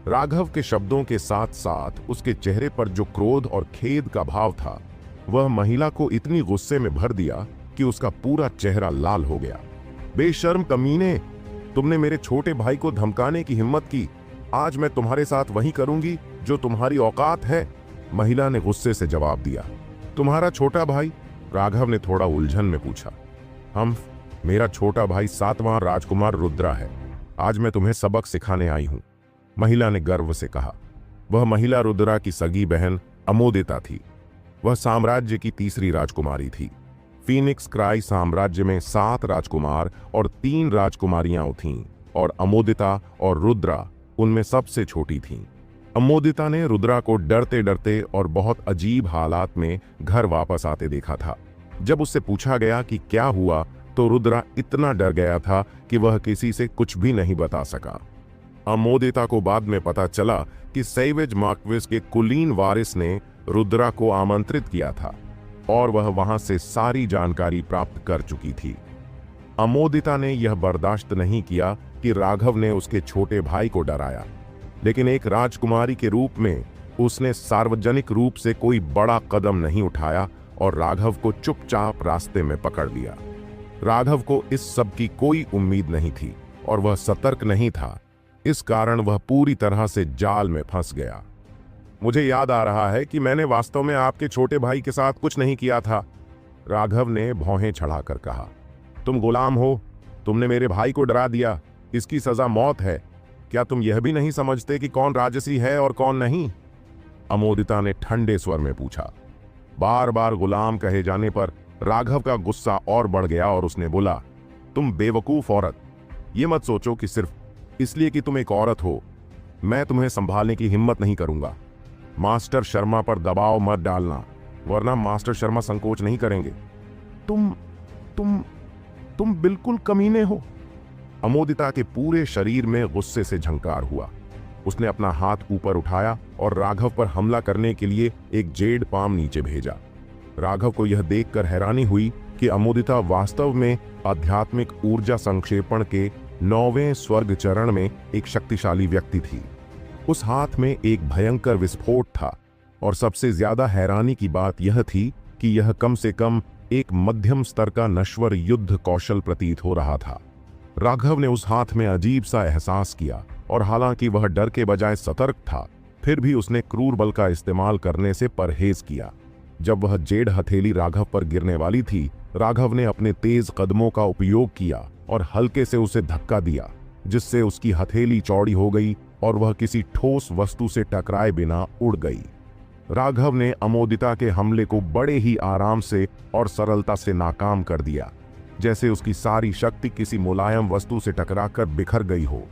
राघव के शब्दों के साथ साथ उसके चेहरे पर जो क्रोध और खेद का भाव था, वह महिला को इतनी गुस्से में भर दिया कि उसका पूरा चेहरा लाल हो गया। बेशर्म कमीने, तुमने मेरे छोटे भाई को धमकाने की हिम्मत की। आज मैं तुम्हारे साथ वही करूंगी जो तुम्हारी औकात है। महिला ने गुस्से से जवाब दिया। तुम्हारा छोटा भाई? राघव ने थोड़ा उलझन में पूछा। मेरा छोटा भाई 7वां राजकुमार रुद्रा है। आज मैं तुम्हें सबक सिखाने आई हूं, महिला ने गर्व से कहा। वह महिला रुद्रा की सगी बहन अमोदिता थी। वह साम्राज्य की 3री राजकुमारी थी। फीनिक्स क्राई साम्राज्य में 7 राजकुमार और 3 राजकुमारियां थीं, और अमोदिता और रुद्रा उनमें सबसे छोटी थीं। अमोदिता ने रुद्रा को डरते डरते और बहुत अजीब हालात में घर वापस आते देखा था। जब उससे पूछा गया कि क्या हुआ, तो रुद्रा इतना डर गया था कि वह किसी से कुछ भी नहीं बता सका। अमोदिता को बाद में पता चला कि सैवेज मार्क्विस के कुलीन वारिस ने रुद्रा को आमंत्रित किया था और वह वहां से सारी जानकारी प्राप्त कर चुकी थी। अमोदिता ने यह बर्दाश्त नहीं किया कि राघव ने उसके छोटे भाई को डराया, लेकिन एक राजकुमारी के रूप में उसने सार्वजनिक रूप से कोई बड़ा कदम नहीं उठाया और राघव को चुपचाप रास्ते में पकड़ लिया। राघव को इस सब की कोई उम्मीद नहीं थी और वह सतर्क नहीं था। इस कारण वह पूरी तरह से जाल में फंस गया। मुझे याद आ रहा है कि मैंने वास्तव में आपके छोटे भाई के साथ कुछ नहीं किया था, राघव ने भौहें चढ़ाकर कहा। तुम गुलाम हो, तुमने मेरे भाई को डरा दिया। इसकी सजा मौत है। क्या तुम यह भी नहीं समझते कि कौन राजसी है और कौन नहीं? अमोदिता ने ठंडे स्वर में पूछा। बार बार गुलाम कहे जाने पर राघव का गुस्सा और बढ़ गया और उसने बोला, तुम बेवकूफ औरत, ये मत सोचो कि सिर्फ इसलिए कि तुम एक औरत हो मैं तुम्हें संभालने की हिम्मत नहीं करूंगा। मास्टर शर्मा पर दबाव मत डालना, वरना मास्टर शर्मा संकोच नहीं करेंगे। तुम बिल्कुल कमीने हो। अमोदिता के पूरे शरीर में गुस्से से झंकार हुआ। उसने अपना हाथ ऊपर उठाया और राघव पर हमला करने के लिए एक जेड पाम नीचे भेजा। राघव को यह देखकर हैरानी हुई कि अमोदिता वास्तव में आध्यात्मिक ऊर्जा संक्षेपण के 9वें स्वर्ग चरण में एक शक्तिशाली व्यक्ति थी। उस हाथ में एक भयंकर विस्फोट था और सबसे ज्यादा हैरानी की बात यह थी कि यह कम से कम एक मध्यम स्तर का नश्वर युद्ध कौशल प्रतीत हो रहा था। राघव ने उस हाथ में अजीब सा एहसास किया और हालांकि वह डर के बजाय सतर्क था, फिर भी उसने क्रूर बल का इस्तेमाल करने से परहेज किया। जब वह जेड हथेली राघव पर गिरने वाली थी, राघव ने अपने तेज कदमों का उपयोग किया और हल्के से उसे धक्का दिया, जिससे उसकी हथेली चौड़ी हो गई और वह किसी ठोस वस्तु से टकराए बिना उड़ गई। राघव ने अमोदिता के हमले को बड़े ही आराम से और सरलता से नाकाम कर दिया, जैसे उसकी सारी शक्ति किसी मुलायम वस्तु से टकराकर बिखर गई हो।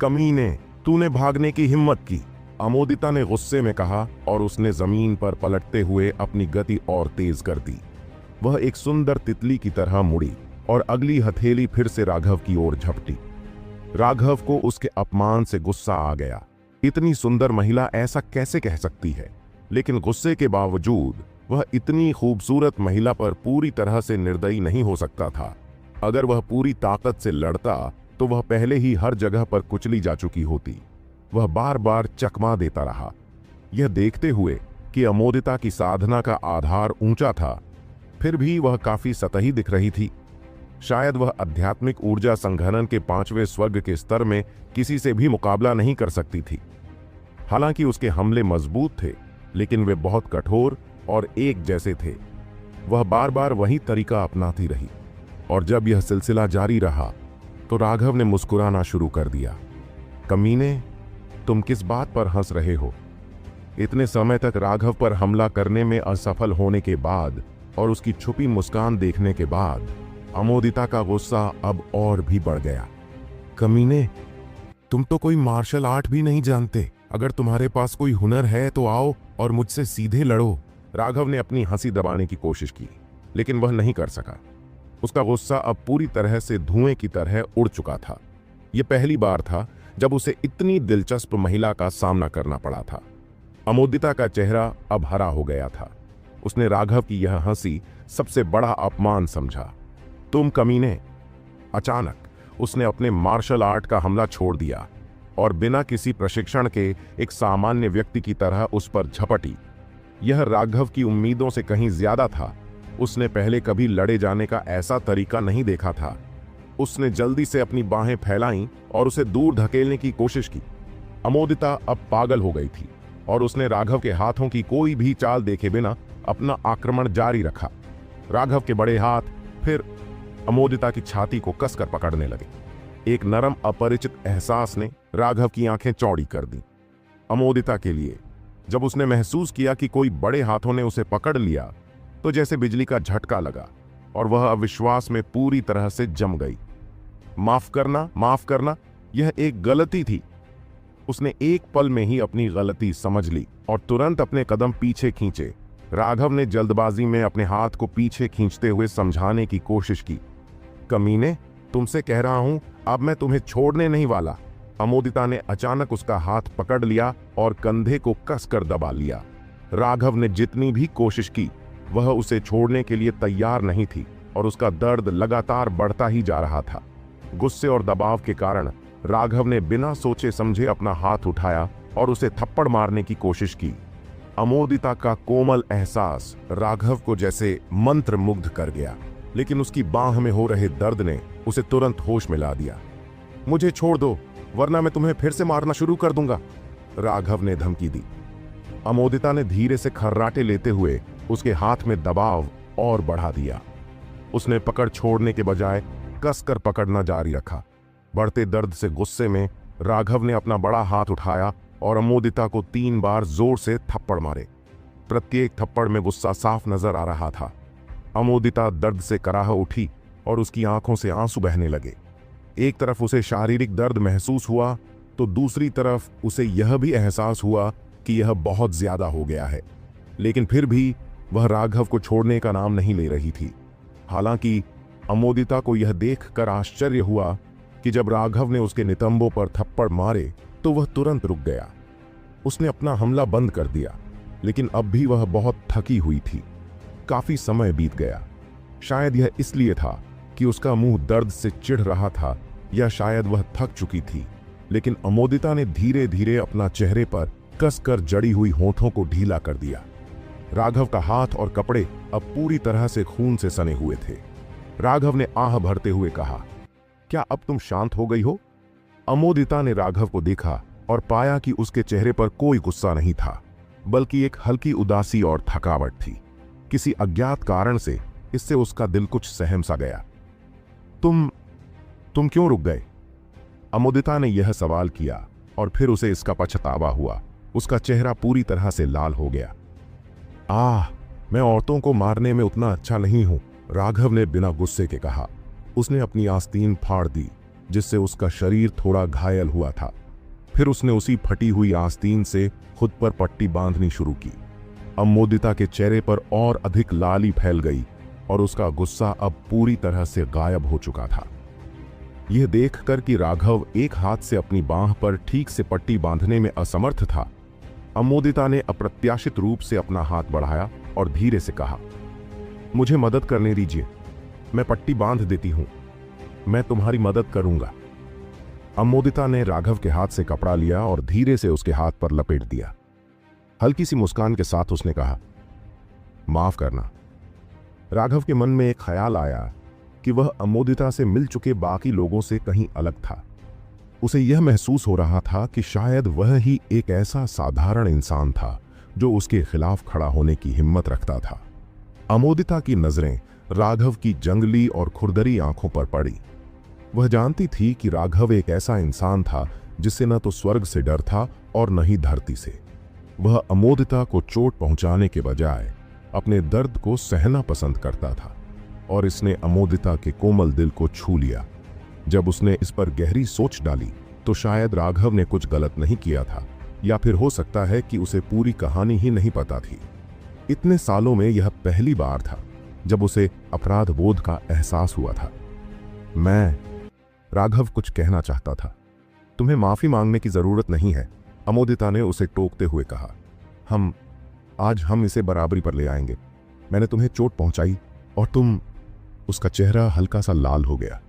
कमीने, तूने भागने की हिम्मत की, अमोदिता ने गुस्से में कहा और उसने जमीन पर पलटते हुए अपनी गति और तेज कर दी। वह एक सुंदर तितली की तरह मुड़ी और अगली हथेली फिर से राघव की ओर झपटी। राघव को उसके अपमान से गुस्सा आ गया। इतनी सुंदर महिला ऐसा कैसे कह सकती है? लेकिन गुस्से के बावजूद वह इतनी खूबसूरत महिला पर पूरी तरह से निर्दयी नहीं हो सकता था। अगर वह पूरी ताकत से लड़ता तो वह पहले ही हर जगह पर कुचली जा चुकी होती। वह बार बार चकमा देता रहा, यह देखते हुए कि अमोदिता की साधना का आधार ऊंचा था, फिर भी वह काफी सतही दिख रही थी। शायद वह आध्यात्मिक ऊर्जा संघनन के 5वें स्वर्ग के स्तर में किसी से भी मुकाबला नहीं कर सकती थी। हालांकि उसके हमले मजबूत थे, लेकिन वे बहुत कठोर और एक जैसे थे। वह बार बार वही तरीका अपनाती रही और जब यह सिलसिला जारी रहा तो राघव ने मुस्कुराना शुरू कर दिया। कमीने, तुम किस बात पर हंस रहे हो? इतने समय तक राघव पर हमला करने में असफल होने के बाद और उसकी छुपी मुस्कान देखने के बाद अमोदिता का गुस्सा अब और भी बढ़ गया। कमीने, तुम तो कोई मार्शल आर्ट भी नहीं जानते। अगर तुम्हारे पास कोई हुनर है तो आओ और मुझसे सीधे लड़ो। राघव ने अपनी हंसी दबाने की कोशिश की, लेकिन वह नहीं कर सका। उसका गुस्सा अब पूरी तरह से धुएं की तरह उड़ चुका था। यह पहली बार था जब उसे इतनी दिलचस्प महिला का सामना करना पड़ा था। अमोदिता का चेहरा अब हरा हो गया था। उसने राघव की यह हंसी सबसे बड़ा अपमान समझा। तुम कमीने! अचानक उसने अपने मार्शल आर्ट का हमला छोड़ दिया और बिना किसी प्रशिक्षण के एक सामान्य व्यक्ति की तरह उस पर झपटी। यह राघव की उम्मीदों से कहीं ज्यादा था। उसने पहले कभी लड़े जाने का ऐसा तरीका नहीं देखा था। उसने जल्दी से अपनी बाहें फैलाईं और उसे दूर धकेलने की कोशिश की। अमोदिता अब पागल हो गई थी और उसने राघव के हाथों की कोई भी चाल देखे बिना अपना आक्रमण जारी रखा। राघव के बड़े हाथ फिर अमोदिता की छाती को कसकर पकड़ने लगे। एक नरम अपरिचित एहसास ने राघव की आंखें चौड़ी कर दी। अमोदिता के लिए जब उसने महसूस किया कि कोई बड़े हाथों ने उसे पकड़ लिया तो जैसे बिजली का झटका लगा और वह अविश्वास में पूरी तरह से जम गई। माफ करना, यह एक गलती थी। उसने एक पल में ही अपनी गलती समझ ली और तुरंत अपने कदम पीछे खींचे। राघव ने जल्दबाजी में अपने हाथ को पीछे खींचते हुए समझाने की कोशिश की। कमीने, तुमसे कह रहा हूं, अब मैं तुम्हें छोड़ने नहीं वाला। अमोदिता ने अचानक उसका हाथ पकड़ लिया और कंधे को कसकर दबा लिया। राघव ने जितनी भी कोशिश की वह उसे छोड़ने के लिए तैयार नहीं थी और उसका दर्द लगातार बढ़ता ही जा रहा था। गुस्से और दबाव के कारण राघव ने बिना सोचे समझे अपना हाथ उठाया और उसे थप्पड़ मारने की कोशिश की। अमोदिता का कोमल एहसास राघव को जैसे मंत्र मुग्ध कर गया, लेकिन उसकी बाह में हो रहे दर्द ने उसे तुरंत होश में ला दिया। मुझे छोड़ दो, वरना मैं तुम्हें फिर से मारना शुरू कर दूंगा, राघव ने धमकी दी। अमोदिता ने धीरे से खर्राटे लेते हुए उसके हाथ में दबाव और बढ़ा दिया। उसने पकड़ छोड़ने के बजाय कसकर पकड़ना जारी रखा। बढ़ते दर्द से गुस्से में राघव ने अपना बड़ा हाथ उठाया और अमोदिता को 3 बार जोर से थप्पड़ मारे। प्रत्येक थप्पड़ में गुस्सा साफ नजर आ रहा था। अमोदिता दर्द से कराह उठी और उसकी आंखों से आंसू बहने लगे। एक तरफ उसे शारीरिक दर्द महसूस हुआ तो दूसरी तरफ उसे यह भी एहसास हुआ कि यह बहुत ज्यादा हो गया है। लेकिन फिर भी वह राघव को छोड़ने का नाम नहीं ले रही थी। हालांकि अमोदिता को यह देखकर आश्चर्य हुआ कि जब राघव ने उसके नितंबों पर थप्पड़ मारे तो वह तुरंत रुक गया। उसने अपना हमला बंद कर दिया, लेकिन अब भी वह बहुत थकी हुई थी। काफी समय बीत गया। शायद यह इसलिए था कि उसका मुंह दर्द से चिढ़ रहा था, या शायद वह थक चुकी थी। लेकिन अमोदिता ने धीरे धीरे अपना चेहरे पर कसकर जड़ी हुई होठों को ढीला कर दिया। राघव का हाथ और कपड़े अब पूरी तरह से खून से सने हुए थे। राघव ने आह भरते हुए कहा, क्या अब तुम शांत हो गई हो? अमोदिता ने राघव को देखा और पाया कि उसके चेहरे पर कोई गुस्सा नहीं था, बल्कि एक हल्की उदासी और थकावट थी। किसी अज्ञात कारण से इससे उसका दिल कुछ सहम सा गया। तुम क्यों रुक गए? अमोदिता ने यह सवाल किया और फिर उसे इसका पछतावा हुआ। उसका चेहरा पूरी तरह से लाल हो गया। मैं औरतों को मारने में उतना अच्छा नहीं हूं, राघव ने बिना गुस्से के कहा। उसने अपनी आस्तीन फाड़ दी, जिससे उसका शरीर थोड़ा घायल हुआ था। फिर उसने उसी फटी हुई आस्तीन से खुद पर पट्टी बांधनी शुरू की। अमोदिता के चेहरे पर और अधिक लाली फैल गई और उसका गुस्सा अब पूरी तरह से गायब हो चुका था। यह देखकर कि राघव एक हाथ से अपनी बांह पर ठीक से पट्टी बांधने में असमर्थ था, अमोदिता ने अप्रत्याशित रूप से अपना हाथ बढ़ाया और धीरे से कहा, मुझे मदद करने दीजिए, मैं पट्टी बांध देती हूं, मैं तुम्हारी मदद करूंगा। अमोदिता ने राघव के हाथ से कपड़ा लिया और धीरे से उसके हाथ पर लपेट दिया। हल्की सी मुस्कान के साथ उसने कहा, माफ करना। राघव के मन में एक ख्याल आया कि वह अमोदिता से मिल चुके बाकी लोगों से कहीं अलग था। उसे यह महसूस हो रहा था कि शायद वह ही एक ऐसा साधारण इंसान था जो उसके खिलाफ खड़ा होने की हिम्मत रखता था। अमोदिता की नजरें राघव की जंगली और खुरदरी आंखों पर पड़ी। वह जानती थी कि राघव एक ऐसा इंसान था जिससे न तो स्वर्ग से डर था और न ही धरती से। वह अमोदिता को चोट पहुंचाने के बजाय अपने दर्द को सहना पसंद करता था, और इसने अमोदिता के कोमल दिल को छू लिया। जब उसने इस पर गहरी सोच डाली तो शायद राघव ने कुछ गलत नहीं किया था, या फिर हो सकता है कि उसे पूरी कहानी ही नहीं पता थी। इतने सालों में यह पहली बार था जब उसे अपराध बोध का एहसास हुआ था। राघव कुछ कहना चाहता था। तुम्हें माफी मांगने की जरूरत नहीं है, अमोदिता ने उसे टोकते हुए कहा। आज हम इसे बराबरी पर ले आएंगे। मैंने तुम्हें चोट पहुंचाई और तुम। उसका चेहरा हल्का सा लाल हो गया।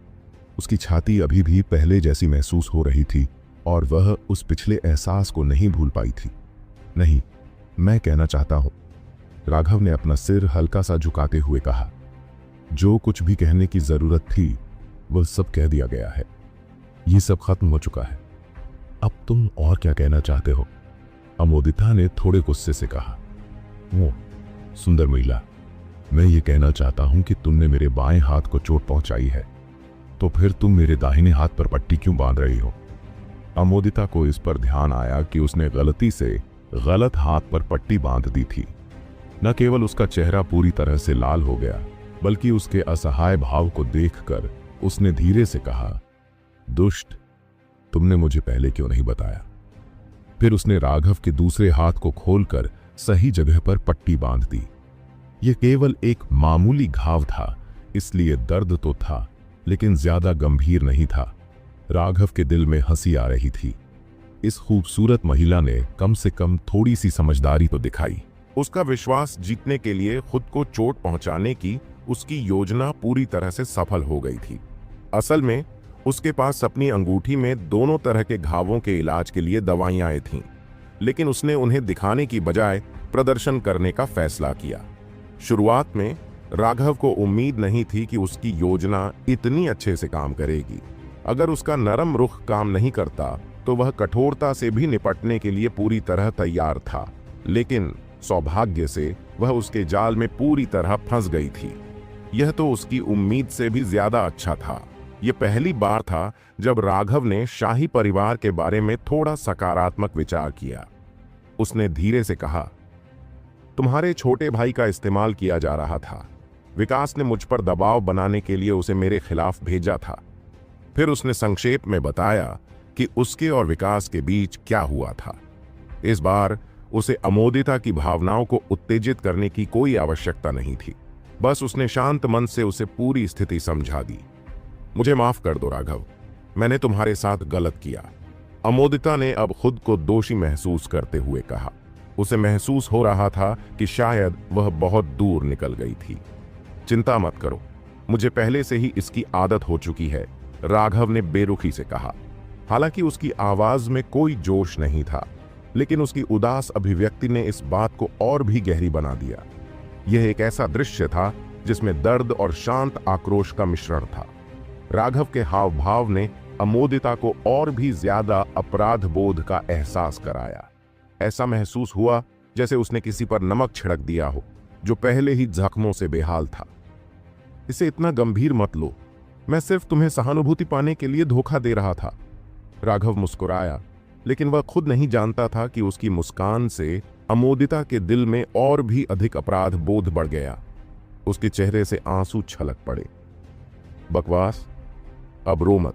उसकी छाती अभी भी पहले जैसी महसूस हो रही थी और वह उस पिछले एहसास को नहीं भूल पाई थी। नहीं, मैं कहना चाहता हूं, राघव ने अपना सिर हल्का सा झुकाते हुए कहा। जो कुछ भी कहने की जरूरत थी वह सब कह दिया गया है। ये सब खत्म हो चुका है। अब तुम और क्या कहना चाहते हो? अमोदिता ने थोड़े गुस्से से कहा। वो सुंदर महिला, मैं ये कहना चाहता हूं कि तुमने मेरे बाएं हाथ को चोट पहुंचाई है, तो फिर तुम मेरे दाहिने हाथ पर पट्टी क्यों बांध रही हो? अमोदिता को इस पर ध्यान आया कि उसने गलती से गलत हाथ पर पट्टी बांध दी थी। न केवल उसका चेहरा पूरी तरह से लाल हो गया, बल्कि उसके असहाय भाव को देखकर उसने धीरे से कहा, दुष्ट, तुमने मुझे पहले क्यों नहीं बताया? फिर उसने राघव के दूसरे हाथ को खोलकर सही जगह पर पट्टी बांध दी। यह केवल एक मामूली घाव था, इसलिए दर्द तो था, लेकिन ज्यादा गंभीर नहीं था। राघव के दिल में हंसी आ रही थी। इस खूबसूरत महिला ने कम से कम थोड़ी सी समझदारी तो दिखाई। उसका विश्वास जीतने के लिए खुद को चोट पहुंचाने की उसकी योजना पूरी तरह से सफल हो गई थी। असल में उसके पास अपनी अंगूठी में दोनों तरह के घावों के इलाज के लिए दवाइयां थीं, लेकिन उसने उन्हें दिखाने की बजाय प्रदर्शन करने का फैसला किया। शुरुआत में राघव को उम्मीद नहीं थी कि उसकी योजना इतनी अच्छे से काम करेगी। अगर उसका नरम रुख काम नहीं करता तो वह कठोरता से भी निपटने के लिए पूरी तरह तैयार था, लेकिन सौभाग्य से वह उसके जाल में पूरी तरह फंस गई थी। यह तो उसकी उम्मीद से भी ज्यादा अच्छा था। यह पहली बार था जब राघव ने शाही परिवार के बारे में थोड़ा सकारात्मक विचार किया। उसने धीरे से कहा, तुम्हारे छोटे भाई का इस्तेमाल किया जा रहा था। विकास ने मुझ पर दबाव बनाने के लिए उसे मेरे खिलाफ भेजा था। फिर उसने संक्षेप में बताया कि उसके और विकास के बीच क्या हुआ था। इस बार उसे अमोदिता की भावनाओं को उत्तेजित करने की कोई आवश्यकता नहीं थी। बस उसने शांत मन से उसे पूरी स्थिति समझा दी। मुझे माफ कर दो राघव, मैंने तुम्हारे साथ गलत किया, अमोदिता ने अब खुद को दोषी महसूस करते हुए कहा। उसे महसूस हो रहा था कि शायद वह बहुत दूर निकल गई थी। चिंता मत करो, मुझे पहले से ही इसकी आदत हो चुकी है, राघव ने बेरुखी से कहा। हालांकि उसकी आवाज में कोई जोश नहीं था, लेकिन उसकी उदास अभिव्यक्ति ने इस बात को और भी गहरी बना दिया। यह एक ऐसा दृश्य था जिसमें दर्द और शांत आक्रोश का मिश्रण था। राघव के हाव भाव ने अमोदिता को और भी ज्यादा अपराध बोध का एहसास कराया। ऐसा महसूस हुआ जैसे उसने किसी पर नमक छिड़क दिया हो जो पहले ही जख्मों से बेहाल था। इसे इतना गंभीर मत लो, मैं सिर्फ तुम्हें सहानुभूति पाने के लिए धोखा दे रहा था। राघव मुस्कुराया, लेकिन वह खुद नहीं जानता था कि उसकी मुस्कान से अमोदिता के दिल में और भी अधिक अपराध बोध बढ़ गया। उसके चेहरे से आंसू छलक पड़े। बकवास, अब रो मत,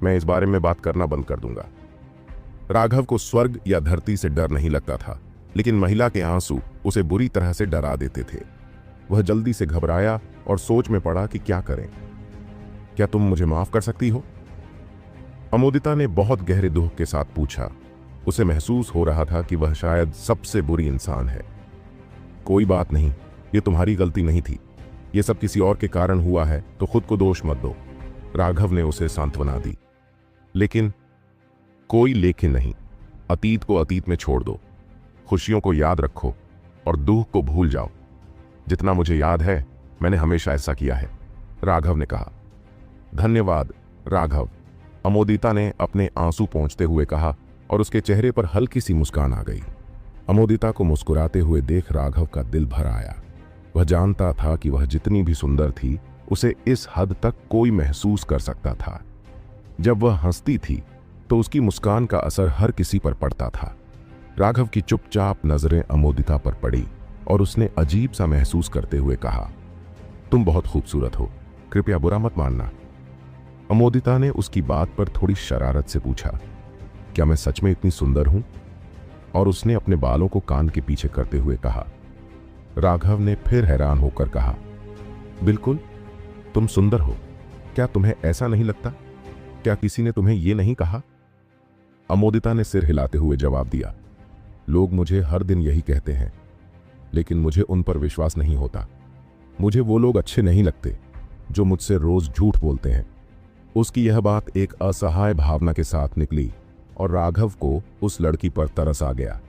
मैं इस बारे में बात करना बंद कर दूंगा। राघव को स्वर्ग या धरती से डर नहीं लगता था, लेकिन महिला के आंसू उसे बुरी तरह से डरा देते थे। वह जल्दी से घबराया और सोच में पड़ा कि क्या करें। क्या तुम मुझे माफ कर सकती हो? अमोदिता ने बहुत गहरे दुख के साथ पूछा। उसे महसूस हो रहा था कि वह शायद सबसे बुरी इंसान है। कोई बात नहीं, ये तुम्हारी गलती नहीं थी, ये सब किसी और के कारण हुआ है, तो खुद को दोष मत दो। राघव ने उसे सांत्वना दी। लेकिन कोई लेकिन नहीं, अतीत को अतीत में छोड़ दो, खुशियों को याद रखो और दुख को भूल जाओ। जितना मुझे याद है मैंने हमेशा ऐसा किया है, राघव ने कहा। धन्यवाद राघव, अमोदिता ने अपने आंसू पोंछते हुए कहा और उसके चेहरे पर हल्की सी मुस्कान आ गई। अमोदिता को मुस्कुराते हुए देख राघव का दिल भर आया। वह जानता था कि वह जितनी भी सुंदर थी उसे इस हद तक कोई महसूस कर सकता था। जब वह हंसती थी तो उसकी मुस्कान का असर हर किसी पर पड़ता था। राघव की चुपचाप नजरें अमोदिता पर पड़ी और उसने अजीब सा महसूस करते हुए कहा, तुम बहुत खूबसूरत हो, कृपया बुरा मत मानना। अमोदिता ने उसकी बात पर थोड़ी शरारत से पूछा, क्या मैं सच में इतनी सुंदर हूं? और उसने अपने बालों को कान के पीछे करते हुए कहा। राघव ने फिर हैरान होकर कहा, बिल्कुल, तुम सुंदर हो। क्या तुम्हें ऐसा नहीं लगता? क्या किसी ने तुम्हें यह नहीं कहा? अमोदिता ने सिर हिलाते हुए जवाब दिया, लोग मुझे हर दिन यही कहते हैं, लेकिन मुझे उन पर विश्वास नहीं होता। मुझे वो लोग अच्छे नहीं लगते जो मुझसे रोज झूठ बोलते हैं। उसकी यह बात एक असहाय भावना के साथ निकली और राघव को उस लड़की पर तरस आ गया।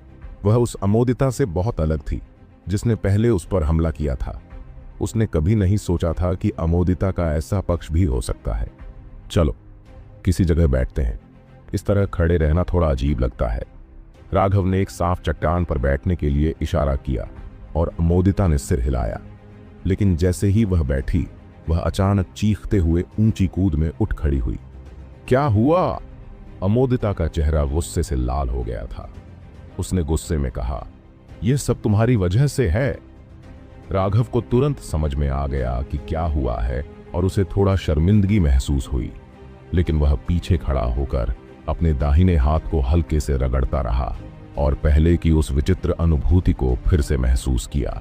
वह उस अमोदिता से बहुत अलग थी जिसने पहले उस पर हमला किया था। उसने कभी नहीं सोचा था कि अमोदिता का ऐसा पक्ष भी हो सकता है। चलो किसी जगह बैठते हैं, इस तरह खड़े रहना थोड़ा अजीब लगता है। राघव ने एक साफ चट्टान पर बैठने के लिए इशारा किया और अमोदिता ने सिर हिलाया। लेकिन जैसे ही वह बैठी, वह अचानक चीखते हुए ऊंची कूद में उठ खड़ी हुई। क्या हुआ? अमोदिता का चेहरा गुस्से से लाल हो गया था। उसने गुस्से में कहा, यह सब तुम्हारी वजह से है। राघव को तुरंत समझ में आ गया कि क्या हुआ है और उसे थोड़ा शर्मिंदगी महसूस हुई, लेकिन वह पीछे खड़ा होकर अपने दाहिने हाथ को हल्के से रगड़ता रहा और पहले की उस विचित्र अनुभूति को फिर से महसूस किया।